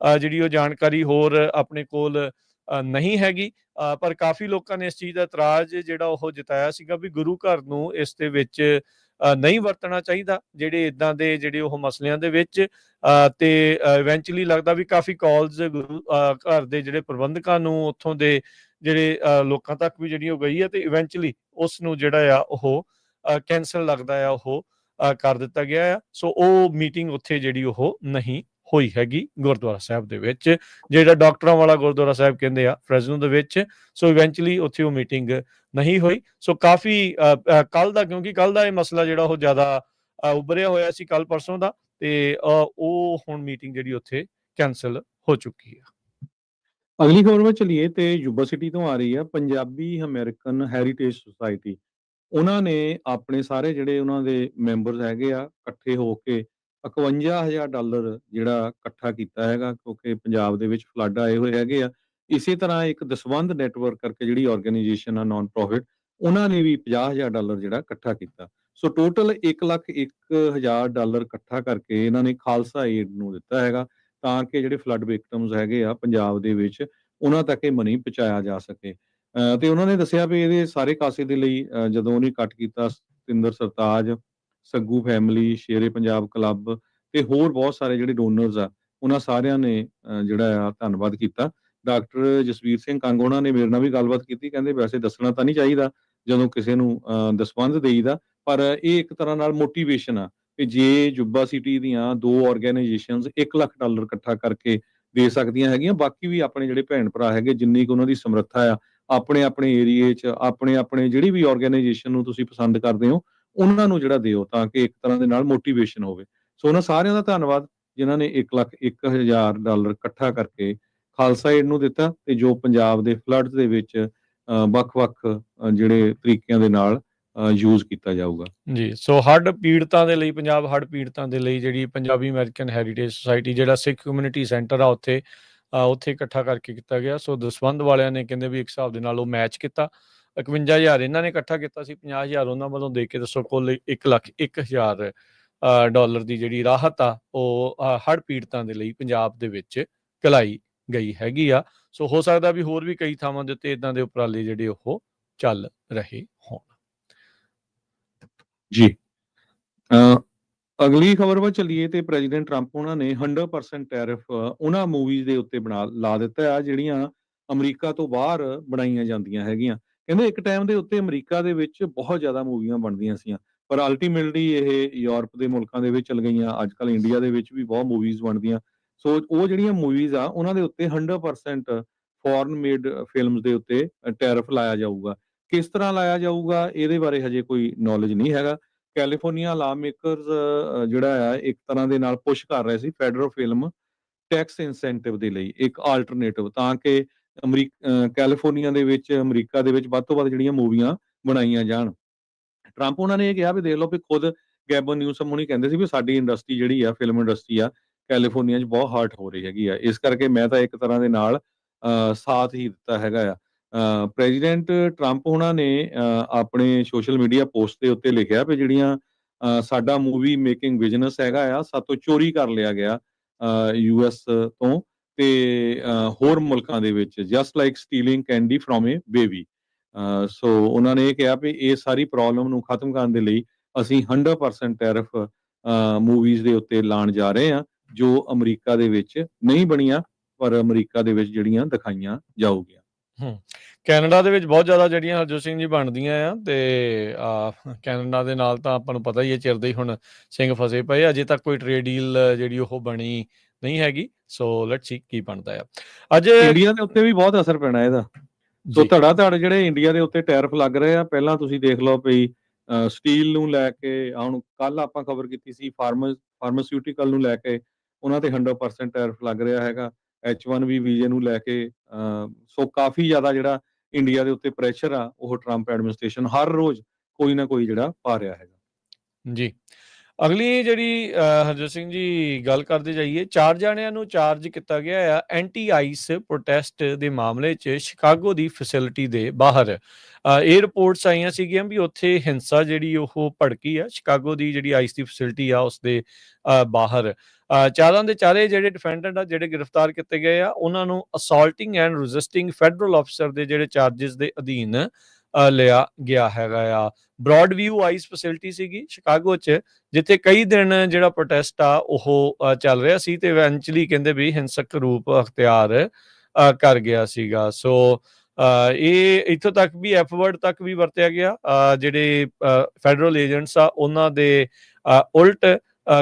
ਜਿਹੜੀ ਉਹ ਜਾਣਕਾਰੀ ਹੋਰ ਆਪਣੇ ਕੋਲ ਨਹੀਂ ਹੈਗੀ, ਪਰ ਕਾਫੀ ਲੋਕਾਂ ਨੇ ਇਸ ਚੀਜ਼ ਦਾ ਇਤਰਾਜ਼ ਜਿਹੜਾ ਉਹ ਜਤਾਇਆ ਸੀਗਾ ਵੀ ਗੁਰੂ ਘਰ ਨੂੰ ਇਸ ਦੇ ਵਿੱਚ ਨਹੀਂ ਵਰਤਣਾ ਚਾਹੀਦਾ ਜਿਹੜੇ ਇਦਾਂ ਦੇ ਜਿਹੜੇ ਉਹ ਮਸਲਿਆਂ ਦੇ ਵਿੱਚ। ਤੇ ਇਵੈਂਚੁਅਲੀ ਲੱਗਦਾ ਵੀ ਕਾਫੀ ਕਾਲਸ ਗੁਰੂ ਘਰ ਦੇ ਜਿਹੜੇ ਪ੍ਰਬੰਧਕਾਂ ਨੂੰ ਉੱਥੋਂ ਦੇ ਜਿਹੜੇ ਲੋਕਾਂ ਤੱਕ ਵੀ ਜਿਹੜੀ ਉਹ ਗਈ ਹੈ, ਤੇ ਇਵੈਂਚੁਅਲੀ ਉਸ ਨੂੰ ਜਿਹੜਾ ਆ ਉਹ ਕੈਂਸਲ ਲੱਗਦਾ ਆ ਉਹ ਕਰ ਦਿੱਤਾ ਗਿਆ ਆ। ਸੋ ਉਹ ਮੀਟਿੰਗ ਉੱਥੇ ਜਿਹੜੀ ਉਹ ਨਹੀਂ ਹੋਈ ਹੈਗੀ ਗੁਰਦੁਆਰਾ ਸਾਹਿਬ ਦੇ ਵਿੱਚ, ਜਿਹੜਾ ਡਾਕਟਰਾਂ ਵਾਲਾ ਗੁਰਦੁਆਰਾ ਸਾਹਿਬ ਕਹਿੰਦੇ ਆ ਫਰੈਜ਼ਨੋ ਦੇ ਵਿੱਚ। ਸੋ ਇਵੈਂਚੁਅਲੀ ਉੱਥੇ ਉਹ ਮੀਟਿੰਗ ਨਹੀਂ ਹੋਈ। ਸੋ ਕਾਫੀ ਕੱਲ ਦਾ, ਕਿਉਂਕਿ ਕੱਲ ਦਾ ਇਹ ਮਸਲਾ ਜਿਹੜਾ ਉਹ ਜ਼ਿਆਦਾ ਉੱਭਰਿਆ ਹੋਇਆ ਸੀ ਕੱਲ ਪਰਸੋਂ ਦਾ, ਤੇ ਉਹ ਹੁਣ ਮੀਟਿੰਗ ਜਿਹੜੀ ਉੱਥੇ ਕੈਂਸਲ ਹੋ ਚੁੱਕੀ ਆ।
ਅਗਲੀ ਖਬਰ ਵਿੱਚ ਚਲੀਏ ਤੇ ਯੂਬਾ ਸਿਟੀ ਤੋਂ ਆ ਰਹੀ ਆ। ਪੰਜਾਬੀ ਅਮਰੀਕਨ ਹੈਰੀਟੇਜ ਸੁਸਾਇਟੀ ਉਹਨਾਂ ਨੇ ਆਪਣੇ ਸਾਰੇ ਜਿਹੜੇ ਉਹਨਾਂ ਦੇ ਮੈਂਬਰਸ ਹੈਗੇ ਆ ਇਕੱਠੇ ਹੋ ਕੇ $51,000 ਜਿਹੜਾ ਇਕੱਠਾ ਕੀਤਾ ਹੈਗਾ, ਕਿਉਂਕਿ ਪੰਜਾਬ ਦੇ ਵਿੱਚ ਫਲੱਡ ਆਏ ਹੋਏ ਹੈਗੇ ਆ। ਇਸੇ ਤਰ੍ਹਾਂ ਇੱਕ ਦਸਵੰਧ ਨੈਟਵਰਕ ਕਰਕੇ ਜਿਹੜੀ ਆਰਗੇਨਾਈਜੇਸ਼ਨ ਆ ਨਾਨ ਪ੍ਰੋਫਿਟ, ਉਹਨਾਂ ਨੇ ਵੀ $50,000 ਜਿਹੜਾ ਇਕੱਠਾ ਕੀਤਾ। ਸੋ ਟੋਟਲ $1,01,000 ਇਕੱਠਾ ਕਰਕੇ ਇਹਨਾਂ ਨੇ ਖਾਲਸਾ ਏਡ ਨੂੰ ਦਿੱਤਾ ਹੈਗਾ, ਤਾਂ ਕਿ ਜਿਹੜੇ ਫਲੱਡ ਵਿਕਟਮਸ ਹੈਗੇ ਆ ਪੰਜਾਬ ਦੇ ਵਿੱਚ ਉਹਨਾਂ ਤੱਕ ਇਹ ਮਨੀ ਪਹੁੰਚਾਇਆ ਜਾ ਸਕੇ। ਤੇ ਉਹਨਾਂ ਨੇ ਦੱਸਿਆ ਵੀ ਇਹਦੇ ਸਾਰੇ ਕਾਸੇ ਦੇ ਲਈ ਜਦੋਂ ਉਹਨੇ ਕੱਟ ਕੀਤਾ, ਸਤਿੰਦਰ ਸਰਤਾਜ, ਸੱਗੂ ਫੈਮਿਲੀ, ਸ਼ੇਰੇ ਪੰਜਾਬ ਕਲੱਬ ਤੇ ਹੋਰ ਬਹੁਤ ਸਾਰੇ ਜਿਹੜੇ ਡੋਨਰਸ ਆ, ਉਹਨਾਂ ਸਾਰਿਆਂ ਨੇ ਜਿਹੜਾ ਆ ਧੰਨਵਾਦ ਕੀਤਾ। ਡਾਕਟਰ ਜਸਵੀਰ ਸਿੰਘ ਕੰਗ ਉਹਨਾਂ ਨੇ ਮੇਰੇ ਨਾਲ ਵੀ ਗੱਲਬਾਤ ਕੀਤੀ, ਕਹਿੰਦੇ ਵੈਸੇ ਦੱਸਣਾ ਤਾਂ ਨਹੀਂ ਚਾਹੀਦਾ ਜਦੋਂ ਕਿਸੇ ਨੂੰ ਦਸਵੰਧ ਦੇਈਦਾ, ਪਰ ਇਹ ਇੱਕ ਤਰ੍ਹਾਂ ਨਾਲ ਮੋਟੀਵੇਸ਼ਨ ਆ ਕਿ ਜੇ ਯੂਬਾ ਸਿਟੀ ਦੀਆਂ 2 ਆਰਗੇਨਾਈਜੇਸ਼ਨਸ $1,00,000 ਇਕੱਠਾ ਕਰਕੇ ਦੇ ਸਕਦੀਆਂ ਹੈਗੀਆਂ, ਬਾਕੀ ਵੀ ਆਪਣੇ ਜਿਹੜੇ ਭੈਣ ਭਰਾ ਹੈਗੇ ਜਿੰਨੀ ਕੁ ਉਹਨਾਂ ਦੀ ਸਮਰੱਥਾ ਆ ਆਪਣੇ ਆਪਣੇ ਏਰੀਏ 'ਚ ਆਪਣੇ ਆਪਣੇ ਜਿਹੜੀ ਵੀ ਆਰਗੇਨਾਈਜੇਸ਼ਨ ਨੂੰ ਤੁਸੀਂ ਪਸੰਦ ਕਰਦੇ ਹੋ ਉਹਨਾਂ ਨੂੰ ਜਿਹੜਾ ਦਿਓ, ਤਾਂ ਕਿ ਇੱਕ ਤਰ੍ਹਾਂ ਦੇ ਨਾਲ ਮੋਟੀਵੇਸ਼ਨ ਹੋਵੇ। ਸੋ ਉਹਨਾਂ ਸਾਰਿਆਂ ਦਾ ਧੰਨਵਾਦ ਜਿਨ੍ਹਾਂ ਨੇ $1,01,000 ਇਕੱਠਾ ਕਰਕੇ ਖਾਲਸਾ ਏਡ ਨੂੰ ਦਿੱਤਾ, ਤੇ ਜੋ ਪੰਜਾਬ ਦੇ ਫਲੱਡ ਦੇ ਵਿੱਚ ਵੱਖ-ਵੱਖ ਜਿਹੜੇ ਤਰੀਕਿਆਂ ਦੇ ਨਾਲ ਯੂਜ਼ ਕੀਤਾ ਜਾਊਗਾ
ਜੀ। ਸੋ ਹੜ੍ਹ ਪੀੜਤਾਂ ਦੇ ਲਈ, ਪੰਜਾਬ ਹੜ੍ਹ ਪੀੜਤਾਂ ਦੇ ਲਈ ਜਿਹੜੀ ਪੰਜਾਬੀ ਅਮਰੀਕਨ ਹੈਰੀਟੇਜ ਸੁਸਾਇਟੀ ਜਿਹੜਾ ਸਿੱਖ ਕਮਿਊਨਿਟੀ ਸੈਂਟਰ ਆ ਉੱਥੇ ਇਕੱਠਾ ਕਰਕੇ ਕੀਤਾ ਗਿਆ। ਸੋ ਦਸਵੰਧ ਵਾਲਿਆਂ ਨੇ ਕਹਿੰਦੇ ਵੀ ਇੱਕ ਹਿਸਾਬ ਦੇ ਨਾਲ ਉਹ ਮੈਚ ਕੀਤਾ। 51,000 ਇਹਨਾਂ ਨੇ ਇਕੱਠਾ ਕੀਤਾ ਸੀ, 50,000 ਉਹਨਾਂ ਵੱਲੋਂ ਦੇ ਕੇ ਦੱਸੋ ਕੁੱਲ $1,01,000 ਦੀ ਜਿਹੜੀ ਰਾਹਤ ਆ ਉਹ ਹੜ੍ਹ ਪੀੜਤਾਂ ਦੇ ਲਈ ਪੰਜਾਬ ਦੇ ਵਿੱਚ ਘਲਾਈ ਗਈ ਹੈਗੀ ਆ। ਸੋ ਹੋ ਸਕਦਾ ਵੀ ਹੋਰ ਵੀ ਕਈ ਥਾਵਾਂ ਦੇ ਉੱਤੇ ਇਦਾਂ ਦੇ ਉਪਰਾਲੇ ਜਿਹੜੇ ਉਹ ਚੱਲ ਰਹੇ ਹੋਣ।
ਜੀ। ਅਗਲੀ ਖਬਰ ਵੱਲ ਚੱਲੀਏ ਤੇ ਪ੍ਰੈਜ਼ੀਡੈਂਟ ਟਰੰਪ ਉਹਨਾਂ ਨੇ 100% ਟੈਰਿਫ ਉਹਨਾਂ ਮੂਵੀਜ਼ ਦੇ ਉੱਤੇ ਲਾ ਦਿੱਤਾ ਆ ਜਿਹੜੀਆਂ ਅਮਰੀਕਾ ਤੋਂ ਬਾਹਰ ਬਣਾਈਆਂ ਜਾਂਦੀਆਂ ਹੈਗੀਆਂ। ਕਹਿੰਦੇ ਇੱਕ ਟਾਈਮ ਦੇ ਉੱਤੇ ਅਮਰੀਕਾ ਦੇ ਵਿੱਚ ਬਹੁਤ ਜ਼ਿਆਦਾ ਮੂਵੀਆਂ ਬਣਦੀਆਂ ਸੀਆਂ, ਪਰ ਅਲਟੀਮੇਟਲੀ ਇਹ ਯੂਰਪ ਦੇ ਮੁਲਕਾਂ ਦੇ ਵਿੱਚ ਚਲ ਗਈਆਂ। ਅੱਜ ਕੱਲ੍ਹ ਇੰਡੀਆ ਦੇ ਵਿੱਚ ਵੀ ਬਹੁਤ ਮੂਵੀਜ਼ ਬਣਦੀਆਂ। ਸੋ ਉਹ ਜਿਹੜੀਆਂ ਮੂਵੀਜ਼ ਆ ਉਹਨਾਂ ਦੇ ਉੱਤੇ 100% ਫੋਰਨ ਮੇਡ ਫਿਲਮਸ ਦੇ ਉੱਤੇ ਟੈਰਿਫ ਲਾਇਆ ਜਾਊਗਾ। ਕਿਸ ਤਰ੍ਹਾਂ ਲਾਇਆ ਜਾਊਗਾ ਇਹਦੇ ਬਾਰੇ ਹਜੇ ਕੋਈ ਨੌਲੇਜ ਨਹੀਂ ਹੈਗਾ। ਕੈਲੀਫੋਰਨੀਆ ਲਾ ਮੇਕਰਸ ਜਿਹੜਾ ਆ ਇੱਕ ਤਰ੍ਹਾਂ ਦੇ ਨਾਲ ਪੁਸ਼ ਕਰ ਰਹੇ ਸੀ ਫੈਡਰਲ ਫਿਲਮ ਟੈਕਸ ਇਨਸੈਂਟਿਵ ਦੇ ਲਈ ਇੱਕ ਆਲਟਰਨੇਟਿਵ, ਤਾਂ ਕਿ ਕੈਲੀਫੋਰਨੀਆ ਦੇ ਵਿੱਚ ਅਮਰੀਕਾ ਦੇ ਵਿੱਚ ਵੱਧ ਤੋਂ ਵੱਧ ਜਿਹੜੀਆਂ ਮੂਵੀਆਂ ਬਣਾਈਆਂ ਜਾਣ। ਟਰੰਪ ਉਹਨਾਂ ਨੇ ਇਹ ਕਿਹਾ ਵੀ ਦੇਖ ਲਓ ਵੀ ਖੁਦ ਗੈਬਨ ਨਿਊਸਮ ਹੁਣੀ ਕਹਿੰਦੇ ਸੀ ਵੀ ਸਾਡੀ ਇੰਡਸਟਰੀ ਜਿਹੜੀ ਆ ਫਿਲਮ ਇੰਡਸਟਰੀ ਆ ਕੈਲੀਫੋਰਨੀਆ 'ਚ ਬਹੁਤ ਹਰਟ ਹੋ ਰਹੀ ਹੈਗੀ ਆ, ਇਸ ਕਰਕੇ ਮੈਂ ਤਾਂ ਇੱਕ ਤਰ੍ਹਾਂ ਦੇ ਨਾਲ ਸਾਥ ਹੀ ਦਿੱਤਾ ਹੈਗਾ ਆ। ਪ੍ਰੈਜ਼ੀਡੈਂਟ ਟਰੰਪ ਉਹਨਾਂ ਨੇ ਆਪਣੇ ਸੋਸ਼ਲ ਮੀਡੀਆ ਪੋਸਟ ਦੇ ਉੱਤੇ ਲਿਖਿਆ ਵੀ ਜਿਹੜੀਆਂ ਸਾਡਾ ਮੂਵੀ ਮੇਕਿੰਗ ਬਿਜ਼ਨਸ ਹੈਗਾ ਆ ਸਾਤੋਂ ਚੋਰੀ ਕਰ ਲਿਆ ਗਿਆ US ਤੋਂ ਤੇ ਹੋਰ ਮੁਲਕਾਂ ਦੇ ਵਿੱਚ, just like stealing candy from a baby. So ਉਹਨਾਂ ਨੇ ਇਹ ਕਿਹਾ ਵੀ ਇਹ ਸਾਰੀ ਪ੍ਰੋਬਲਮ ਨੂੰ ਖਤਮ ਕਰਨ ਦੇ ਲਈ ਅਸੀਂ 100% ਟੈਰਿਫ ਮੂਵੀਜ਼ ਦੇ ਉੱਤੇ ਲਾਉਣ ਜਾ ਰਹੇ ਹਾਂ ਜੋ ਅਮਰੀਕਾ ਦੇ ਵਿੱਚ ਨਹੀਂ ਬਣੀਆਂ ਪਰ ਅਮਰੀਕਾ ਦੇ ਵਿੱਚ ਜਿਹੜੀਆਂ ਦਿਖਾਈਆਂ ਜਾਊਗੀਆਂ।
ਕੈਨੇਡਾ ਦੇ ਵਿੱਚ ਬਹੁਤ ਜ਼ਿਆਦਾ ਜਿਹੜੀਆਂ ਹਰਜੋਤ ਸਿੰਘ ਜੀ ਬਣਦੀਆਂ ਆ, ਤੇ ਕੈਨੇਡਾ ਦੇ ਨਾਲ ਤਾਂ ਆਪਾਂ ਨੂੰ ਪਤਾ ਹੀ ਹੈ ਚਿਰ ਦੇ ਹੀ ਹੁਣ ਸਿੰਘ ਫਸੇ ਪਏ। ਅਜੇ ਤੱਕ ਕੋਈ ਟ੍ਰੇਡ ਡੀਲ ਜਿਹੜੀ ਉਹ ਬਣੀ ਨਹੀਂ ਹੈਗੀ। ਸੋ ਲੈਟਸ ਸੀ ਕੀ ਬਣਦਾ ਆ ਅੱਜ।
ਇੰਡੀਆ ਦੇ ਉੱਤੇ ਵੀ ਬਹੁਤ ਅਸਰ ਪੈਣਾ ਇਹਦਾ। ਸੋ
ਜੀ
ਧੜਾ-ਧੜ ਜਿਹੜੇ ਇੰਡੀਆ ਦੇ ਉੱਤੇ ਟੈਰਿਫ ਲੱਗ ਰਹੇ ਆ, ਪਹਿਲਾਂ ਤੁਸੀਂ ਦੇਖ ਲਓ ਵੀ ਸਟੀਲ ਨੂੰ ਲੈ ਕੇ ਹੁਣ ਕੱਲ੍ਹ ਆਪਾਂ ਖਬਰ ਕੀਤੀ ਸੀ ਫਾਰਮਾਸਿਊਟੀਕਲ ਨੂੰ ਲੈ ਕੇ ਉਹਨਾਂ ਤੇ 100% ਟੈਰਿਫ ਲੱਗ ਰਿਹਾ ਹੈਗਾ। H1B ਵੀਜ਼ੇ ਨੂੰ ਲੈ ਕੇ ਸੋ ਕਾਫੀ ਜ਼ਿਆਦਾ ਜਿਹੜਾ ਇੰਡੀਆ ਦੇ ਉੱਤੇ ਪ੍ਰੈਸ਼ਰ ਆ ਉਹ ਟਰੰਪ ਐਡਮਿਨਿਸਟ੍ਰੇਸ਼ਨ ਹਰ ਰੋਜ਼ ਕੋਈ ਨਾ ਕੋਈ ਜਿਹੜਾ ਪਾ ਰਿਹਾ ਹੈਗਾ।
ਜੀ। ਅਗਲੀ ਜਿਹੜੀ ਹਰਜੋਤ ਸਿੰਘ ਜੀ ਗੱਲ ਕਰਦੇ ਜਾਈਏ, 4 ਜਾਣਿਆਂ ਨੂੰ ਚਾਰਜ ਕੀਤਾ ਗਿਆ ਆ ਐਂਟੀ ਆਈਸ ਪ੍ਰੋਟੈਸਟ ਦੇ ਮਾਮਲੇ 'ਚ ਸ਼ਿਕਾਗੋ ਦੀ ਫੈਸਿਲਿਟੀ ਦੇ ਬਾਹਰ। ਇਹ ਰਿਪੋਰਟਸ ਆਈਆਂ ਸੀਗੀਆਂ ਵੀ ਉੱਥੇ ਹਿੰਸਾ ਜਿਹੜੀ ਉਹ ਭੜਕੀ ਆ ਸ਼ਿਕਾਗੋ ਦੀ ਜਿਹੜੀ ਆਈਸ ਦੀ ਫੈਸਿਲਿਟੀ ਆ ਉਸਦੇ ਬਾਹਰ। ਚਾਰਾਂ ਦੇ ਚਾਰੇ ਜਿਹੜੇ ਡਿਫੈਂਡੈਂਟ ਆ ਜਿਹੜੇ ਗ੍ਰਿਫਤਾਰ ਕੀਤੇ ਗਏ ਆ ਉਹਨਾਂ ਨੂੰ ਅਸਾਲਟਿੰਗ ਐਂਡ ਰੈਜ਼ਿਸਟਿੰਗ ਫੈਡਰਲ ਆਫਿਸਰ ਦੇ ਜਿਹੜੇ ਚਾਰजेस ਦੇ ਅਧੀਨ ਲਿਆ ਗਿਆ ਹੈਗਾ ਆ। ਬ੍ਰੌਡ ਵਿਊ ਆਈਸ ਫੈਸਿਲਿਟੀ ਸੀਗੀ ਸ਼ਿਕਾਗੋ 'ਚ, ਜਿੱਥੇ ਕਈ ਦਿਨ ਜਿਹੜਾ ਪ੍ਰੋਟੈਸਟ ਆ ਉਹ ਚੱਲ ਰਿਹਾ ਸੀ ਤੇ ਇਵੈਂਚੁਅਲੀ ਕਹਿੰਦੇ ਵੀ ਹਿੰਸਕ ਰੂਪ ਅਖਤਿਆਰ ਕਰ ਗਿਆ ਸੀਗਾ। ਸੋ ਇਹ ਇੱਥੋਂ ਤੱਕ ਵੀ ਐਫ ਵਰਡ ਤੱਕ ਵੀ ਵਰਤਿਆ ਗਿਆ। ਜਿਹੜੇ ਫੈਡਰਲ ਏਜੰਟਸ ਆ ਉਹਨਾਂ ਦੇ ਉਲਟ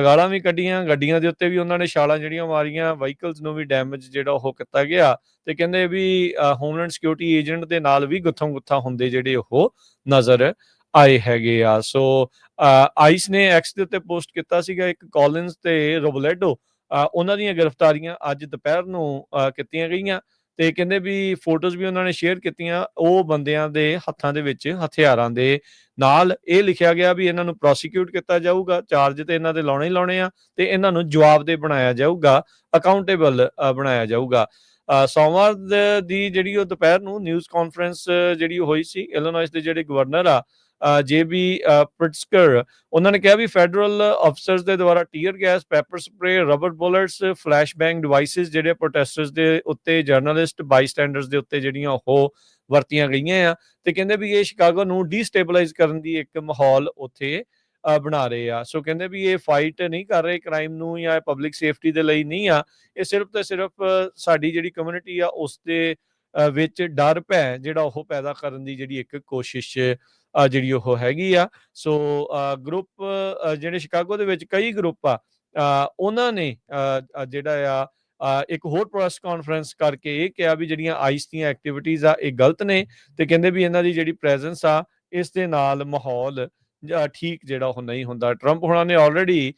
ਗਾਲਾਂ ਵੀ ਕੱਢੀਆਂ, ਗੱਡੀਆਂ ਦੇ ਉੱਤੇ ਵੀ ਉਹਨਾਂ ਨੇ ਛਾਲਾਂ ਜਿਹੜੀਆਂ ਮਾਰੀਆਂ, ਵਹੀਕਲਸ ਨੂੰ ਵੀ ਡੈਮੇਜ ਜਿਹੜਾ ਉਹ ਕੀਤਾ ਗਿਆ ਤੇ ਕਹਿੰਦੇ ਵੀ ਹੋਮਲੈਂਡ ਸਿਕਿਉਰਿਟੀ ਏਜੰਟ ਦੇ ਨਾਲ ਵੀ ਗੁੱਥਾ ਹੁੰਦੇ ਜਿਹੜੇ ਉਹ ਨਜ਼ਰ ਆਏ ਹੈਗੇ ਆ। ਸੋ ਆਈਸ ਨੇ ਐਕਸ ਦੇ ਉੱਤੇ ਪੋਸਟ ਕੀਤਾ ਸੀਗਾ ਇੱਕ ਕੋਲਿਨਸ ਤੇ ਰੋਬਲੇਡੋ ਉਹਨਾਂ ਦੀਆਂ ਗ੍ਰਿਫਤਾਰੀਆਂ ਅੱਜ ਦੁਪਹਿਰ ਨੂੰ ਕੀਤੀਆਂ ਗਈਆਂ ਤੇ ਕਹਿੰਦੇ ਵੀ ਫੋਟੋਜ਼ ਵੀ ਉਹਨਾਂ ਨੇ ਸ਼ੇਅਰ ਕੀਤੀਆਂ। ਉਹ ਬੰਦਿਆਂ ਦੇ ਹੱਥਾਂ ਦੇ ਵਿੱਚ ਹਥਿਆਰਾਂ ਦੇ ਨਾਲ ਇਹ ਲਿਖਿਆ ਗਿਆ ਵੀ ਇਹਨਾਂ ਨੂੰ ਪ੍ਰੋਸੀਕਿਊਟ ਕੀਤਾ ਜਾਊਗਾ, ਚਾਰਜ ਤੇ ਇਹਨਾਂ ਦੇ ਲਾਉਣੇ ਹੀ ਲਾਉਣੇ ਆ ਤੇ ਇਹਨਾਂ ਨੂੰ ਜਵਾਬਦੇਹ ਬਣਾਇਆ ਜਾਊਗਾ, ਅਕਾਊਂਟੇਬਲ ਬਣਾਇਆ ਜਾਊਗਾ। ਸੋਮਵਾਰ ਦੀ ਜਿਹੜੀ ਉਹ ਦੁਪਹਿਰ ਨੂੰ ਨਿਊਜ਼ ਕਾਨਫਰੰਸ ਜਿਹੜੀ ਹੋਈ ਸੀ ਇਲੀਨੋਇਸ ਦੇ ਜਿਹੜੇ ਗਵਰਨਰ ਆ JB ਪ੍ਰਿਟਸਕਰ, ਉਹਨਾਂ ਨੇ ਕਿਹਾ ਵੀ ਫੈਡਰਲ ਅਫਸਰਸ ਦੇ ਦੁਆਰਾ tear gas, pepper spray, rubber bullets, flash bang devices ਜਿਹੜੇ ਪ੍ਰੋਟੈਸਟਰਸ ਦੇ ਉੱਤੇ, ਜਰਨਲਿਸਟ, ਬਾਈਸਟੈਂਡਰਸ ਦੇ ਉੱਤੇ ਜਿਹੜੀਆਂ ਉਹ ਵਰਤੀਆਂ ਗਈਆਂ ਆ ਤੇ ਕਹਿੰਦੇ ਵੀ ਇਹ ਸ਼ਿਕਾਗੋ ਨੂੰ ਡੀਸਟੇਬਲਾਈਜ਼ ਕਰਨ ਦੀ ਇੱਕ ਮਾਹੌਲ ਉੱਥੇ ਬਣਾ ਰਹੇ ਆ। ਸੋ ਕਹਿੰਦੇ ਵੀ ਇਹ ਫਾਈਟ ਨਹੀਂ ਕਰ ਰਹੇ ਕ੍ਰਾਈਮ ਨੂੰ ਜਾਂ ਪਬਲਿਕ ਸੇਫਟੀ ਦੇ ਲਈ ਨਹੀਂ ਆ, ਇਹ ਸਿਰਫ ਤੇ ਸਿਰਫ ਸਾਡੀ ਜਿਹੜੀ ਕਮਿਊਨਿਟੀ ਆ ਉਸ ਦੇ ਵਿੱਚ ਡਰ ਭੈ ਜਿਹੜਾ ਉਹ ਪੈਦਾ ਕਰਨ ਦੀ ਜਿਹੜੀ ਇੱਕ ਕੋਸ਼ਿਸ਼ ਜਿਹੜੀ ਉਹ ਹੈਗੀ ਆ। ਸੋ ਗਰੁੱਪ ਜਿਹੜੇ ਸ਼ਿਕਾਗੋ ਦੇ ਵਿੱਚ ਕਈ ਗਰੁੱਪ ਆ ਉਹਨਾਂ ਨੇ ਜਿਹੜਾ ਆ ਇੱਕ ਹੋਰ ਪ੍ਰੈਸ ਕਾਨਫਰੰਸ ਕਰਕੇ ਇਹ ਕਿਹਾ ਵੀ ਜਿਹੜੀਆਂ ਆਈਸ ਦੀਆਂ ਐਕਟੀਵਿਟੀਜ਼ ਆ ਇਹ ਗਲਤ ਨੇ ਤੇ ਕਹਿੰਦੇ ਵੀ ਇਹਨਾਂ ਦੀ ਜਿਹੜੀ ਪ੍ਰੈਜ਼ੈਂਸ ਆ ਇਸ ਦੇ ਨਾਲ ਮਾਹੌਲ ਠੀਕ ਜਿਹੜਾ ਉਹ ਨਹੀਂ ਹੁੰਦਾ। ਟਰੰਪ ਹੁਣਾਂ ਨੇ ਆਲਰੇਡੀ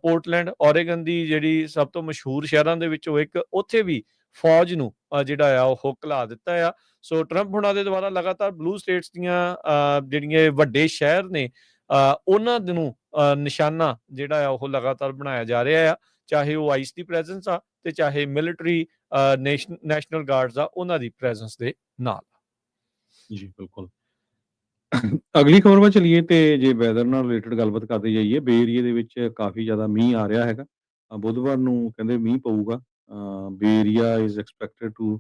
ਪੋਰਟਲੈਂਡ ਓਰੇਗਨ ਦੀ ਜਿਹੜੀ ਸਭ ਤੋਂ ਮਸ਼ਹੂਰ ਸ਼ਹਿਰਾਂ ਦੇ ਵਿੱਚੋਂ ਇੱਕ, ਉੱਥੇ ਵੀ ਫੌਜ ਨੂੰ ਜਿਹੜਾ ਆ ਉਹ ਘਲਾ ਦਿੱਤਾ ਆ। ਸੋ ਟਰੰਪ ਹੁਣਾਂ ਦੇ ਦੁਆਰਾ ਲਗਾਤਾਰ ਬਲੂ ਸਟੇਟਸ ਦੀਆਂ ਜਿਹੜੀਆਂ ਵੱਡੇ ਸ਼ਹਿਰ ਨੇ ਉਹਨਾਂ ਨੂੰ ਨਿਸ਼ਾਨਾ ਜਿਹੜਾ ਆ ਉਹ ਲਗਾਤਾਰ ਬਣਾਇਆ ਜਾ ਰਿਹਾ ਆ, ਚਾਹੇ ਉਹ ਆਈਸ ਦੀ ਪ੍ਰੈਜ਼ੈਂਸ ਆ ਤੇ ਚਾਹੇ ਮਿਲਟਰੀ ਨੈਸ਼ਨਲ ਗਾਰਡਸ ਆ ਉਹਨਾਂ ਦੀ ਪ੍ਰੈਜ਼ੈਂਸ ਦੇ ਨਾਲ।
ਜੀ ਬਿਲਕੁਲ। ਅਗਲੀ ਖਬਰ ਵੱਲ ਚਲੀਏ ਤੇ ਜੇ ਵੈਦਰ ਨਾਲ ਰਿਲੇਟਡ ਗੱਲਬਾਤ ਕਰਦੇ ਜਾਈਏ, ਬੇ ਏਰੀਏ ਦੇ ਵਿੱਚ ਕਾਫੀ ਜ਼ਿਆਦਾ ਮੀਂਹ ਆ ਰਿਹਾ ਹੈਗਾ। ਬੁੱਧਵਾਰ ਨੂੰ ਕਹਿੰਦੇ ਮੀਂਹ ਪਊਗਾ। Bay Area is expected to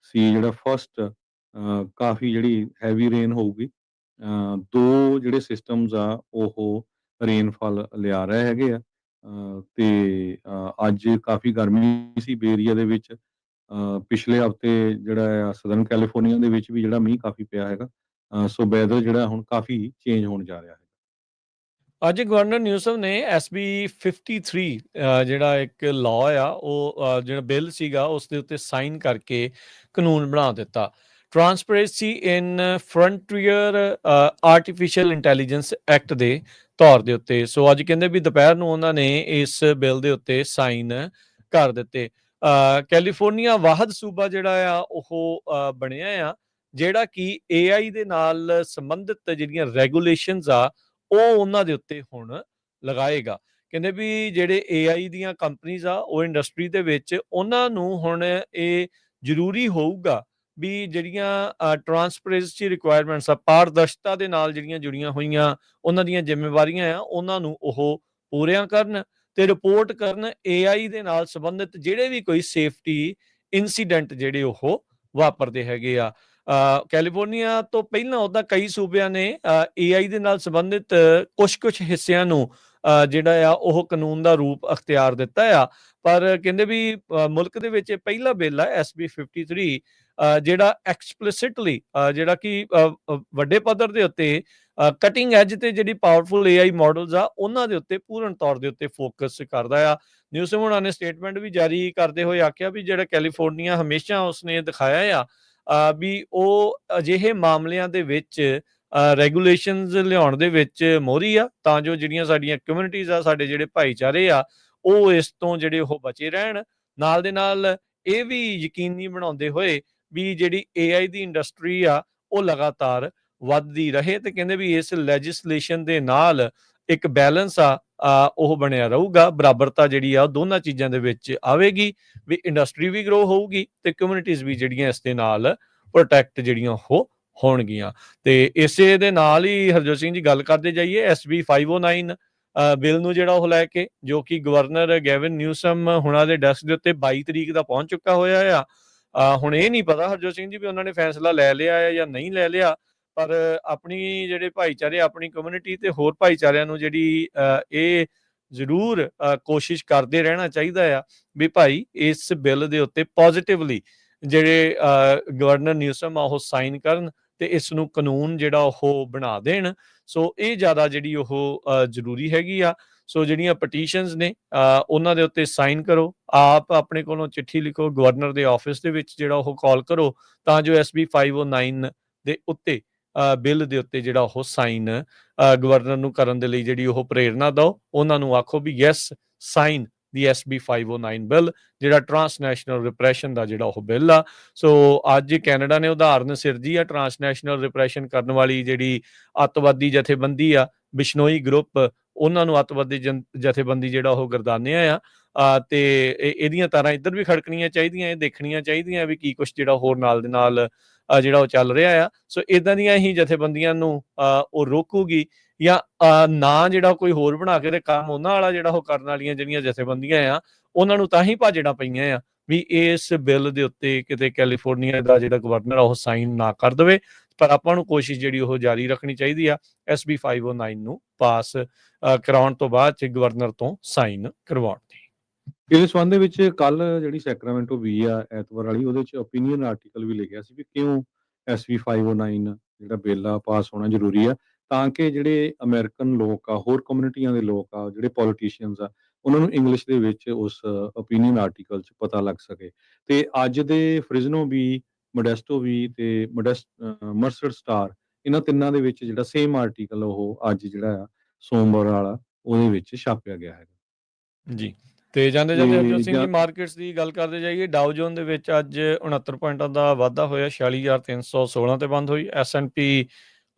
see ਜਿਹੜਾ ਫਸਟ ਕਾਫੀ ਜਿਹੜੀ ਹੈਵੀ ਰੇਨ ਹੋਊਗੀ। ਦੋ ਜਿਹੜੇ ਸਿਸਟਮਸ ਆ ਉਹ ਰੇਨਫਾਲ ਲਿਆ ਰਹੇ ਹੈਗੇ ਆ ਤੇ ਅੱਜ ਕਾਫੀ ਗਰਮੀ ਸੀ ਬੇ ਏਰੀਆ ਦੇ ਵਿੱਚ। ਪਿਛਲੇ ਹਫਤੇ ਜਿਹੜਾ ਆ ਸਦਰਨ ਕੈਲੀਫੋਰਨੀਆ ਦੇ ਵਿੱਚ ਵੀ ਜਿਹੜਾ ਮੀਂਹ ਕਾਫੀ ਪਿਆ ਹੈਗਾ। ਸੋ ਵੈਦਰ ਜਿਹੜਾ ਹੁਣ ਕਾਫੀ ਚੇਂਜ ਹੋਣ ਜਾ ਰਿਹਾ ਹੈ।
ਅੱਜ ਗਵਰਨਰ ਨਿਊਸਮ ਨੇ SB 53 ਜਿਹੜਾ ਇੱਕ ਲਾਅ ਆ ਉਹ ਜਿਹੜਾ ਬਿੱਲ ਸੀਗਾ ਉਸ ਦੇ ਉੱਤੇ ਸਾਈਨ ਕਰਕੇ ਕਾਨੂੰਨ ਬਣਾ ਦਿੱਤਾ। ਟਰਾਂਸਪੇਰੈਂਸੀ ਇਨ ਫਰੰਟੀਅਰ ਆਰਟੀਫਿਸ਼ੀਅਲ ਇੰਟੈਲੀਜੈਂਸ ਐਕਟ ਦੇ ਤੌਰ ਦੇ ਉੱਤੇ। ਸੋ ਅੱਜ ਕਹਿੰਦੇ ਵੀ ਦੁਪਹਿਰ ਨੂੰ ਉਹਨਾਂ ਨੇ ਇਸ ਬਿੱਲ ਦੇ ਉੱਤੇ ਸਾਈਨ ਕਰ ਦਿੱਤੇ। ਕੈਲੀਫੋਰਨੀਆ ਵਾਹਦ ਸੂਬਾ ਜਿਹੜਾ ਆ ਉਹ ਬਣਿਆ ਆ ਜਿਹੜਾ ਕਿ AI ਦੇ ਨਾਲ ਸੰਬੰਧਿਤ ਜਿਹੜੀਆਂ ਰੈਗੂਲੇਸ਼ਨਸ ਆ ਉਹ ਉਹਨਾਂ ਦੇ ਉੱਤੇ ਹੁਣ ਲਗਾਏਗਾ। ਕਹਿੰਦੇ ਵੀ ਜਿਹੜੇ AI ਦੀਆਂ ਕੰਪਨੀਆਂ ਆ ਉਹ ਇੰਡਸਟਰੀ ਦੇ ਵਿੱਚ ਉਹਨਾਂ ਨੂੰ ਹੁਣ ਇਹ ਜ਼ਰੂਰੀ ਹੋਊਗਾ ਵੀ ਜਿਹੜੀਆਂ ਟਰਾਂਸਪੇਰੈਂਸੀ ਰਿਕੁਆਇਰਮੈਂਟਸ ਆ, ਪਾਰਦਰਸ਼ਤਾ ਦੇ ਨਾਲ ਜਿਹੜੀਆਂ ਜੁੜੀਆਂ ਹੋਈਆਂ ਉਹਨਾਂ ਦੀਆਂ ਜ਼ਿੰਮੇਵਾਰੀਆਂ ਆ ਉਹਨਾਂ ਨੂੰ ਉਹ ਪੂਰੀਆਂ ਕਰਨ ਤੇ ਰਿਪੋਰਟ ਕਰਨ AI ਦੇ ਨਾਲ ਸੰਬੰਧਿਤ ਜਿਹੜੇ ਵੀ ਕੋਈ ਸੇਫਟੀ ਇਨਸੀਡੈਂਟ ਜਿਹੜੇ ਉਹ ਵਾਪਰਦੇ ਹੈਗੇ ਆ। ਕੈਲੀਫੋਰਨੀਆ ਤੋਂ ਪਹਿਲਾਂ ਉਹਦਾ ਕਈ ਸੂਬਿਆਂ ਨੇ AI ਦੇ ਨਾਲ ਸੰਬੰਧਿਤ ਕੁਝ ਹਿੱਸਿਆਂ ਨੂੰ ਜਿਹੜਾ ਆ ਉਹ ਕਾਨੂੰਨ ਦਾ ਰੂਪ ਅਖਤਿਆਰ ਦਿੱਤਾ ਆ। ਪਰ ਕਹਿੰਦੇ ਵੀ ਮੁਲਕ ਦੇ ਵਿੱਚ ਪਹਿਲਾ ਬਿੱਲ ਆ SB 53 ਜਿਹੜਾ ਐਕਸਪਲਿਸਿਟਲੀ ਜਿਹੜਾ ਕਿ ਵੱਡੇ ਪੱਧਰ ਦੇ ਉੱਤੇ ਕਟਿੰਗ ਐਜ ਤੇ ਜਿਹੜੀ ਪਾਵਰਫੁਲ AI ਮਾਡਲਸ ਆ ਉਹਨਾਂ ਦੇ ਉੱਤੇ ਪੂਰਨ ਤੌਰ ਦੇ ਉੱਤੇ ਫੋਕਸ ਕਰਦਾ ਆ। ਨਿਊਸਮ ਹੋਣਾ ਨੇ ਸਟੇਟਮੈਂਟ ਵੀ ਜਾਰੀ ਕਰਦੇ ਹੋਏ ਆਖਿਆ ਵੀ ਜਿਹੜਾ ਕੈਲੀਫੋਰਨੀਆ ਹਮੇਸ਼ਾ ਉਸਨੇ ਦਿਖਾਇਆ ਵੀ ਉਹ ਅਜਿਹੇ ਮਾਮਲਿਆਂ ਦੇ ਵਿੱਚ ਰੈਗੂਲੇਸ਼ਨਸ ਲਿਆਉਣ ਦੇ ਵਿੱਚ ਮੋਹਰੀ ਆ, ਤਾਂ ਜੋ ਜਿਹੜੀਆਂ ਸਾਡੀਆਂ ਕਮਿਊਨਿਟੀਜ਼ ਆ, ਸਾਡੇ ਜਿਹੜੇ ਭਾਈਚਾਰੇ ਆ, ਉਹ ਇਸ ਤੋਂ ਜਿਹੜੇ ਉਹ ਬਚੇ ਰਹਿਣ। ਨਾਲ ਦੇ ਨਾਲ ਇਹ ਵੀ ਯਕੀਨੀ ਬਣਾਉਂਦੇ ਹੋਏ ਵੀ ਜਿਹੜੀ AI ਦੀ ਇੰਡਸਟਰੀ ਆ ਉਹ ਲਗਾਤਾਰ ਵੱਧਦੀ ਰਹੇ, ਤੇ ਕਹਿੰਦੇ ਵੀ ਇਸ ਲੈਜਿਸਲੇਸ਼ਨ ਦੇ ਨਾਲ ਇੱਕ ਬੈਲੈਂਸ ਉਹ ਬਣਿਆ ਰਹੂਗਾ, ਬਰਾਬਰਤਾ ਜਿਹੜੀ ਆ ਉਹ ਦੋਨਾਂ ਚੀਜ਼ਾਂ ਦੇ ਵਿੱਚ ਆਵੇਗੀ, ਵੀ ਇੰਡਸਟਰੀ ਵੀ ਗਰੋ ਹੋਊਗੀ ਤੇ ਕਮਿਊਨਿਟੀਜ਼ ਵੀ ਜਿਹੜੀਆਂ ਇਸ ਦੇ ਨਾਲ ਪ੍ਰੋਟੈਕਟ ਜਿਹੜੀਆਂ ਉਹ ਹੋਣਗੀਆਂ। ਤੇ ਇਸੇ ਦੇ ਨਾਲ ਹੀ ਹਰਜੋਤ ਸਿੰਘ ਜੀ ਗੱਲ ਕਰਦੇ ਜਾਈਏ SB 509 ਬਿੱਲ ਨੂੰ ਜਿਹੜਾ ਉਹ ਲੈ ਕੇ, ਜੋ ਕਿ ਗਵਰਨਰ ਗੈਵਨ ਨਿਊਸਮ ਹੁਣਾਂ ਦੇ ਡੈਸਕ ਦੇ ਉੱਤੇ 22 ਤਰੀਕ ਦਾ ਪਹੁੰਚ ਚੁੱਕਾ ਹੋਇਆ ਆ। ਹੁਣ ਇਹ ਨਹੀਂ ਪਤਾ ਹਰਜੋਤ ਸਿੰਘ ਜੀ ਵੀ ਉਹਨਾਂ ਨੇ ਫੈਸਲਾ ਲੈ ਲਿਆ ਹੈ ਜਾਂ ਨਹੀਂ ਲੈ ਲਿਆ, ਪਰ ਆਪਣੀ ਜਿਹੜੇ ਭਾਈਚਾਰੇ, ਆਪਣੀ ਕਮਿਊਨਿਟੀ ਤੇ ਹੋਰ ਭਾਈਚਾਰਿਆਂ ਨੂੰ ਜਿਹੜੀ ਇਹ ਜ਼ਰੂਰ ਕੋਸ਼ਿਸ਼ ਕਰਦੇ ਰਹਿਣਾ ਚਾਹੀਦਾ ਆ ਵੀ ਭਾਈ ਇਸ ਬਿੱਲ ਦੇ ਉੱਤੇ ਪੋਜ਼ਿਟਿਵਲੀ ਜਿਹੜੇ ਗਵਰਨਰ ਨਿਊਸਮ ਆ ਉਹ ਸਾਈਨ ਕਰਨ ਤੇ ਇਸ ਨੂੰ ਕਾਨੂੰਨ ਜਿਹੜਾ ਉਹ ਬਣਾ ਦੇਣ। ਸੋ ਇਹ ਜ਼ਿਆਦਾ ਜਿਹੜੀ ਉਹ ਜ਼ਰੂਰੀ ਹੈਗੀ ਆ। ਸੋ ਜਿਹੜੀਆਂ ਪਟੀਸ਼ਨਸ ਨੇ ਉਹਨਾਂ ਦੇ ਉੱਤੇ ਸਾਈਨ ਕਰੋ, ਆਪ ਆਪਣੇ ਕੋਲੋਂ ਚਿੱਠੀ ਲਿਖੋ ਗਵਰਨਰ ਦੇ ਆਫਿਸ ਦੇ ਵਿੱਚ, ਜਿਹੜਾ ਉਹ ਕਾਲ ਕਰੋ ਤਾਂ ਜੋ SB 509 ਦੇ ਉੱਤੇ ਬਿੱਲ ਦੇ ਉੱਤੇ ਜਿਹੜਾ ਉਹ ਸਾਈਨ ਗਵਰਨਰ ਨੂੰ ਕਰਨ ਦੇ ਲਈ ਜਿਹੜੀ ਉਹ ਪ੍ਰੇਰਨਾ ਦਿਓ। ਉਹਨਾਂ ਨੂੰ ਆਖੋ ਵੀ ਯੈਸ ਸਾਈਨ ਦੀ SB 509 ਬਿੱਲ, ਜਿਹੜਾ ਟਰਾਂਸਨੈਸ਼ਨਲ ਰਿਪਰੈਸ਼ਨ ਦਾ ਜਿਹੜਾ ਉਹ ਬਿੱਲ ਆ। ਸੋ ਅੱਜ ਕੈਨੇਡਾ ਨੇ ਉਦਾਹਰਨ ਸਿਰਜੀ ਆ, ਟਰਾਂਸਨੈਸ਼ਨਲ ਰਿਪਰੈਸ਼ਨ ਕਰਨ ਵਾਲੀ ਜਿਹੜੀ ਅੱਤਵਾਦੀ ਜਥੇਬੰਦੀ ਆ ਬਿਸ਼ਨੋਈ ਗਰੁੱਪ, ਉਹਨਾਂ ਨੂੰ ਅੱਤਵਾਦੀ ਜਥੇਬੰਦੀ ਜਿਹੜਾ ਉਹ ਗਰਦਾਨਿਆ ਤੇ ਇਹਦੀਆਂ ਤਾਰਾਂ ਇੱਧਰ ਵੀ ਖੜਕਣੀਆਂ ਚਾਹੀਦੀਆਂ, ਇਹ ਦੇਖਣੀਆਂ ਚਾਹੀਦੀਆਂ ਵੀ ਕੀ ਕੁਛ ਜਿਹੜਾ ਹੋਰ ਨਾਲ ਦੇ ਨਾਲ ਜਿਹੜਾ ਉਹ ਚੱਲ ਰਿਹਾ ਆ। ਸੋ ਇਦਾਂ ਦੀਆਂ ਹੀ ਜਥੇਬੰਦੀਆਂ ਨੂੰ ਉਹ ਰੋਕੂਗੀ ਜਾਂ ਨਾ ਜਿਹੜਾ ਕੋਈ ਹੋਰ ਬਣਾ ਕੇ ਤੇ ਕੰਮ ਉਹਨਾਂ ਵਾਲਾ ਜਿਹੜਾ ਉਹ ਕਰਨ ਵਾਲੀਆਂ ਜਿਹੜੀਆਂ ਜਥੇਬੰਦੀਆਂ ਆ, ਉਹਨਾਂ ਨੂੰ ਤਾਂ ਹੀ ਭਾਜੜਾਂ ਪਈਆਂ ਆ ਵੀ ਇਸ ਬਿੱਲ ਦੇ ਉੱਤੇ ਕਿਤੇ ਕੈਲੀਫੋਰਨੀਆ ਦਾ ਜਿਹੜਾ ਗਵਰਨਰ ਆ ਉਹ ਸਾਈਨ ਨਾ ਕਰ ਦੇਵੇ। ਪਰ ਆਪਾਂ ਨੂੰ ਕੋਸ਼ਿਸ਼ ਜਿਹੜੀ ਉਹ ਜਾਰੀ ਰੱਖਣੀ ਚਾਹੀਦੀ ਆ SB 509 ਨੂੰ ਪਾਸ ਕਰਾਉਣ ਤੋਂ ਬਾਅਦ ਚ ਗਵਰਨਰ ਤੋਂ ਸਾਈਨ ਕਰਵਾਉਣ ਦੀ।
ਇਸ ਸੰਬੰਧ ਦੇ ਵਿੱਚ ਕੱਲ ਜਿਹੜੀ ਸੈਕਰਾਮੈਂਟੋ ਵੀ ਆ ਐਤਵਾਰ ਵਾਲੀ, ਉਹਦੇ ਚ ਓਪੀਨੀਅਨ ਆਰਟੀਕਲ ਵੀ ਲਿਖਿਆ ਸੀ ਵੀ ਕਿਉਂ SB 509 ਜਿਹੜਾ ਬਿੱਲ ਆ ਪਾਸ ਹੋਣਾ ਜ਼ਰੂਰੀ ਆ, ਤਾਂ ਕਿ ਜਿਹੜੇ ਅਮਰੀਕਨ ਲੋਕ ਆ, ਹੋਰ ਕਮਿਊਨਿਟੀਆਂ ਦੇ ਲੋਕ ਆ, ਜਿਹੜੇ ਪੋਲੀਟੀਸ਼ੀਅਨਸ ਆ, ਉਹਨਾਂ ਨੂੰ ਇੰਗਲਿਸ਼ ਦੇ ਵਿੱਚ ਉਸ ਓਪੀਨੀਅਨ ਆਰਟੀਕਲ 'ਚ ਪਤਾ ਲੱਗ ਸਕੇ। ਤੇ ਅੱਜ ਦੇ ਫ੍ਰਿਜ਼ਨੋ ਵੀ, ਮੋਡੈਸਟੋ ਵੀ ਤੇ ਮਰਸਡ ਸਟਾਰ, ਇਹਨਾਂ ਤਿੰਨਾਂ ਦੇ ਵਿੱਚ ਜਿਹੜਾ ਸੇਮ ਆਰਟੀਕਲ ਉਹ ਅੱਜ ਜਿਹੜਾ ਆ ਸੋਮਵਾਰ ਵਾਲਾ ਉਹਦੇ ਵਿੱਚ ਛਾਪਿਆ ਗਿਆ ਹੈਗਾ
ਜੀ। ਤੇ ਜਾਂਦੇ ਜਾਂਦੇ ਹਰਜੋਤ ਸਿੰਘ ਜੀ
ਜਾਂ
ਮਾਰਕੀਟਸ ਦੀ ਗੱਲ ਕਰਦੇ ਜਾਈਏ। ਡਾਓ ਜੋਨ ਦੇ ਵਿੱਚ ਅੱਜ 69 ਪੁਆਇੰਟਾਂ ਦਾ ਵਾਧਾ ਹੋਇਆ, 46,316 ਤੇ ਬੰਦ ਹੋਈ। S&P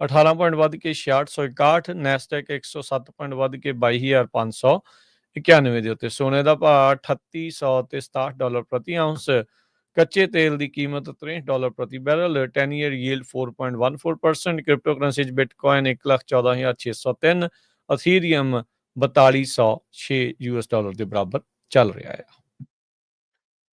18 ਪੁਆਇੰਟ ਵੱਧ ਕੇ 6661, ਨੈਸਡੈਕ 107 ਪੁਆਇੰਟ ਵੱਧ ਕੇ 22,591 ਦੇ ਉੱਤੇ। ਸੋਨੇ ਦਾ ਭਾਅ 3800 ਤੇ $67 ਪ੍ਰਤੀ ਆਉਂਸ। ਕੱਚੇ ਤੇਲ ਦੀ ਕੀਮਤ $63 ਪ੍ਰਤੀ barrel. 10 year yield 4.14%। Crypto currency 'ਚ ਬਿਟਕੋਇਨ 1,14,603, ਅਥੀਰੀਅਮ 4206 US$ ਦੇ ਬਰਾਬਰ ਚੱਲ ਰਿਹਾ ਹੈ।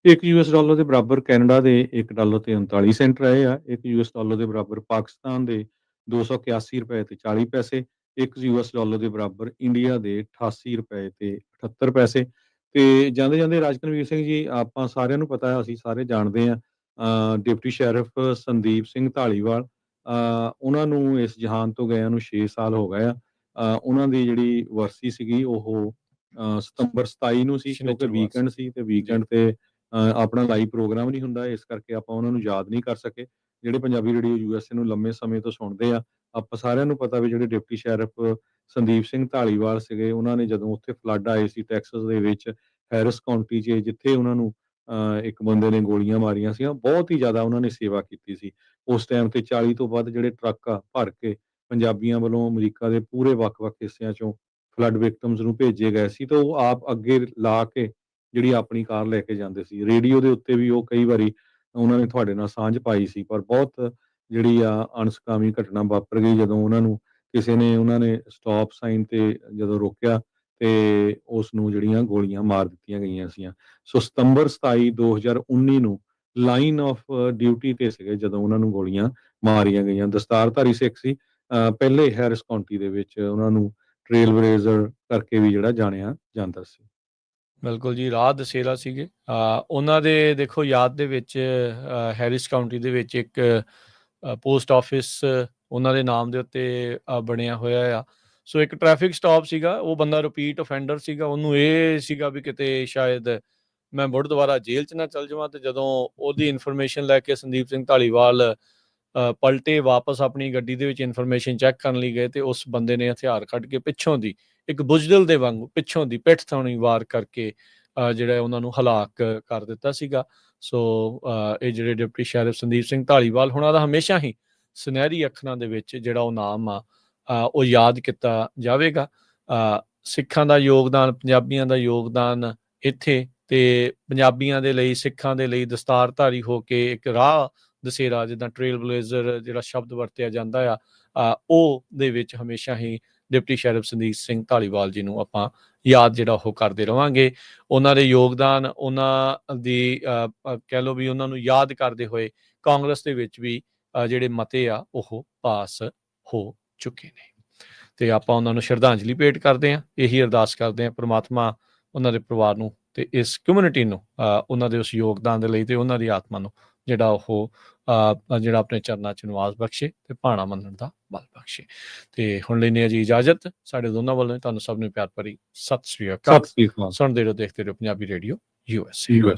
$1 ਦੇ ਬਰਾਬਰ ਕੈਨੇਡਾ ਦੇ $1 ਤੇ 39 ਸੈਂਟ ਰਹੇ ਆ। $1 ਦੇ ਬਰਾਬਰ ਪਾਕਿਸਤਾਨ ਦੇ 281 ਰੁਪਏ ਤੇ 40 ਪੈਸੇ। $1 ਦੇ ਬਰਾਬਰ ਇੰਡੀਆ ਦੇ 88 ਰੁਪਏ ਤੇ 78 ਪੈਸੇ। ਤੇ ਜਾਂਦੇ ਜਾਂਦੇ ਰਾਜਕਨਵੀਰ ਸਿੰਘ ਜੀ, ਆਪਾਂ ਸਾਰਿਆਂ ਨੂੰ ਪਤਾ ਹੈ, ਅਸੀਂ ਸਾਰੇ ਜਾਣਦੇ ਹਾਂ, ਡਿਪਟੀ ਸ਼ੈਰਿਫ ਸੰਦੀਪ ਸਿੰਘ ਢਾਲੀਵਾਲ, ਉਹਨਾਂ ਨੂੰ ਇਸ ਜਹਾਨ ਤੋਂ ਗਇਆਂ ਨੂੰ 6 ਸਾਲ ਹੋ ਗਏ ਆ। ਉਹਨਾਂ ਦੀ ਜਿਹੜੀ ਵਰਸੀ ਸੀਗੀ ਉਹ ਸਤੰਬਰ 27 ਨੂੰ ਸੀ, ਕਿਉਂਕਿ ਵੀਕਐਂਡ ਸੀ ਤੇ ਵੀਕਐਂਡ ਤੇ ਆਪਣਾ ਲਾਈਵ ਪ੍ਰੋਗਰਾਮ ਨਹੀਂ ਹੁੰਦਾ, ਇਸ ਕਰਕੇ ਆਪਾਂ ਉਹਨਾਂ ਨੂੰ ਯਾਦ ਨਹੀਂ ਕਰ ਸਕੇ। ਜਿਹੜੇ ਪੰਜਾਬੀ ਰੇਡੀਓ USA ਨੂੰ ਲੰਮੇ ਸਮੇਂ ਤੋਂ ਸੁਣਦੇ ਆ, ਆਪਾਂ ਸਾਰਿਆਂ ਨੂੰ ਪਤਾ ਵੀ ਜਿਹੜੇ ਡਿਪਟੀ ਸ਼ੈਰਿਫ ਸੰਦੀਪ ਸਿੰਘ ਢਾਲੀਵਾਲ ਸੀਗੇ, ਉਹਨਾਂ ਨੇ ਜਦੋਂ ਉੱਥੇ ਫਲੱਡ ਆਏ ਸੀ ਟੈਕਸਸ ਦੇ ਵਿੱਚ, ਹੈਰਿਸ ਕਾਉਂਟੀ 'ਚ, ਜਿੱਥੇ ਉਹਨਾਂ ਨੂੰ ਇੱਕ ਬੰਦੇ ਨੇ ਗੋਲੀਆਂ ਮਾਰੀਆਂ ਸੀ, ਬਹੁਤ ਹੀ ਜ਼ਿਆਦਾ ਉਹਨਾਂ ਨੇ ਸੇਵਾ ਕੀਤੀ ਸੀ। ਉਸ ਟਾਈਮ ਤੇ 40 ਤੋਂ ਵੱਧ ਜਿਹੜੇ ਟਰੱਕ ਆ ਭਰ ਕੇ ਪੰਜਾਬੀਆਂ ਵੱਲੋਂ ਅਮਰੀਕਾ ਦੇ ਪੂਰੇ ਵੱਖ-ਵੱਖ ਹਿੱਸਿਆਂ 'ਚੋਂ ਫਲੱਡ ਵਿਕਟਮਸ ਨੂੰ ਭੇਜੇ ਗਏ ਸੀ, ਤੇ ਉਹ ਆਪ ਅੱਗੇ ਲਾ ਕੇ ਜਿਹੜੀ ਆਪਣੀ ਕਾਰ ਲੈ ਕੇ ਜਾਂਦੇ ਸੀ। ਰੇਡੀਓ ਦੇ ਉੱਤੇ ਵੀ ਉਹ ਕਈ ਵਾਰੀ ਉਹਨਾਂ ਨੇ ਤੁਹਾਡੇ ਨਾਲ ਸਾਂਝ ਪਾਈ ਸੀ, ਪਰ ਬਹੁਤ ਜਿਹੜੀ ਆ ਅਣਸੁਖਾਵੀ ਘਟਨਾ ਵਾਪਰ ਗਈ ਜਦੋਂ ਉਹਨਾਂ ਨੂੰ ਕਿਸੇ ਨੇ, ਉਹਨਾਂ ਨੇ ਸਟਾਪ ਸਾਈਨ ਤੇ ਜਦੋਂ ਰੋਕਿਆ ਤੇ ਉਸ ਨੂੰ ਜਿਹੜੀਆਂ ਗੋਲੀਆਂ ਮਾਰ ਦਿੱਤੀਆਂ ਗਈਆਂ ਸੀਆਂ। ਸੋ ਸਤੰਬਰ 27 2019 ਨੂੰ ਲਾਈਨ ਆਫ ਡਿਊਟੀ ਤੇ ਸੀਗੇ ਜਦੋਂ ਉਹਨਾਂ ਨੂੰ ਗੋਲੀਆਂ ਮਾਰੀਆਂ ਗਈਆਂ। ਦਸਤਾਰਧਾਰੀ ਸਿੱਖ ਸੀ, ਪਹਿਲੇ ਹੈਰਿਸ ਕਾਉਂਟੀ ਦੇ ਵਿੱਚ ਉਹਨਾਂ ਨੂੰ ਟ੍ਰੇਲ ਬਲੇਜ਼ਰ ਕਰਕੇ ਵੀ ਜਿਹੜਾ ਜਾਣਿਆ ਜਾਂਦਾ ਸੀ।
ਬਿਲਕੁਲ ਜੀ, ਰਾਹ ਦਸੇਰਾ ਸੀਗੇ। ਉਹਨਾਂ ਦੇ ਦੇਖੋ ਯਾਦ ਦੇ ਵਿੱਚ ਹੈਰਿਸ ਕਾਉਂਟੀ ਦੇ ਵਿੱਚ ਇੱਕ ਪੋਸਟ ਆਫਿਸ ਉਹਨਾਂ ਦੇ ਨਾਮ ਦੇ ਉੱਤੇ ਬਣਿਆ ਹੋਇਆ ਆ। ਸੋ ਇੱਕ ਟ੍ਰੈਫਿਕ ਸਟਾਪ ਸੀਗਾ, ਉਹ ਬੰਦਾ ਰਿਪੀਟ ਅਫੈਂਡਰ ਸੀਗਾ, ਉਹਨੂੰ ਇਹ ਸੀਗਾ ਵੀ ਕਿਤੇ ਸ਼ਾਇਦ ਮੈਂ ਮੁੜ ਦੁਬਾਰਾ ਜੇਲ੍ਹ 'ਚ ਨਾ ਚੱਲ ਜਾਵਾਂ। ਤੇ ਜਦੋਂ ਉਹਦੀ ਇਨਫੋਰਮੇਸ਼ਨ ਲੈ ਕੇ ਸੰਦੀਪ ਸਿੰਘ ਧਾਲੀਵਾਲ ਪਲਟੇ ਵਾਪਸ ਆਪਣੀ ਗੱਡੀ ਦੇ ਵਿੱਚ ਇਨਫੋਰਮੇਸ਼ਨ ਚੈੱਕ ਕਰਨ ਲਈ ਗਏ, ਤੇ ਉਸ ਬੰਦੇ ਨੇ ਹਥਿਆਰ ਕੱਢ ਕੇ ਪਿੱਛੋਂ ਦੀ ਇੱਕ ਬੁਜ਼ਦਿਲ ਦੇ ਵਾਂਗੂ ਪਿੱਛੋਂ ਦੀ ਪਿੱਠ ਥਾਣੀ ਵਾਰ ਕਰਕੇ ਜਿਹੜਾ ਉਹਨਾਂ ਨੂੰ ਹਲਾਕ ਕਰ ਦਿੱਤਾ ਸੀਗਾ। ਸੋ ਇਹ ਜਿਹੜੇ ਡਿਪਟੀ ਸ਼ੈਰਿਫ ਸੰਦੀਪ ਸਿੰਘ ਧਾਲੀਵਾਲ ਹੁਣਾਂ ਦਾ ਹਮੇਸ਼ਾ ਹੀ ਸੁਨਹਿਰੀ ਅੱਖਰਾਂ ਦੇ ਵਿੱਚ ਜਿਹੜਾ ਉਹ ਨਾਮ ਆ ਉਹ ਯਾਦ ਕੀਤਾ ਜਾਵੇਗਾ। ਸਿੱਖਾਂ ਦਾ ਯੋਗਦਾਨ, ਪੰਜਾਬੀਆਂ ਦਾ ਯੋਗਦਾਨ ਇੱਥੇ, ਤੇ ਪੰਜਾਬੀਆਂ ਦੇ ਲਈ, ਸਿੱਖਾਂ ਦੇ ਲਈ ਦਸਤਾਰਧਾਰੀ ਹੋ ਕੇ ਇੱਕ ਰਾਹ ਦਸੇਰਾ, ਜਿੱਦਾਂ ਟ੍ਰੇਲ ਬਲੇਜ਼ਰ ਜਿਹੜਾ ਸ਼ਬਦ ਵਰਤਿਆ ਜਾਂਦਾ ਆ, ਉਹ ਦੇ ਵਿੱਚ ਹਮੇਸ਼ਾ ਹੀ ਡਿਪਟੀ ਸ਼ੈਰਿਫ ਸੰਦੀਪ ਸਿੰਘ ਧਾਲੀਵਾਲ ਜੀ ਨੂੰ ਆਪਾਂ ਯਾਦ ਜਿਹੜਾ ਉਹ ਕਰਦੇ ਰਵਾਂਗੇ। ਉਹਨਾਂ ਦੇ ਯੋਗਦਾਨ, ਉਹਨਾਂ ਦੀ ਕਹਿ ਲਓ ਵੀ ਉਹਨਾਂ ਨੂੰ ਯਾਦ ਕਰਦੇ ਹੋਏ ਕਾਂਗਰਸ ਦੇ ਵਿੱਚ ਵੀ ਜਿਹੜੇ ਮਤੇ ਆ ਉਹ ਪਾਸ ਹੋ ਚੁੱਕੇ ਨੇ, ਤੇ ਆਪਾਂ ਉਹਨਾਂ ਨੂੰ ਸ਼ਰਧਾਂਜਲੀ ਭੇਟ ਕਰਦੇ ਹਾਂ। ਇਹੀ ਅਰਦਾਸ ਕਰਦੇ ਹਾਂ ਪ੍ਰਮਾਤਮਾ ਉਹਨਾਂ ਦੇ ਪਰਿਵਾਰ ਨੂੰ ਤੇ ਇਸ ਕਮਿਊਨਿਟੀ ਨੂੰ ਉਹਨਾਂ ਦੇ ਉਸ ਯੋਗਦਾਨ ਦੇ ਲਈ ਤੇ ਉਹਨਾਂ ਦੀ ਆਤਮਾ ਨੂੰ ਜਿਹੜਾ ਉਹ ਜਿਹੜਾ ਆਪਣੇ ਚਰਨਾਂ 'ਚ ਨਿਵਾਸ ਬਖਸ਼ੇ ਤੇ ਭਾਣਾ ਮੰਨਣ ਦਾ ਬਲ ਬਖਸ਼ੇ। ਤੇ ਹੁਣ ਲੈਂਦੇ ਹਾਂ ਜੀ ਇਜਾਜ਼ਤ। ਸਾਡੇ ਦੋਨਾਂ ਵੱਲੋਂ ਤੁਹਾਨੂੰ ਸਭ ਨੂੰ ਪਿਆਰ ਭਰੀ ਸਤਿ ਸ੍ਰੀ ਅਕਾਲ। ਸੁਣਦੇ ਰਹੋ, ਦੇਖਦੇ ਰਹੋ ਪੰਜਾਬੀ ਰੇਡੀਓ USA।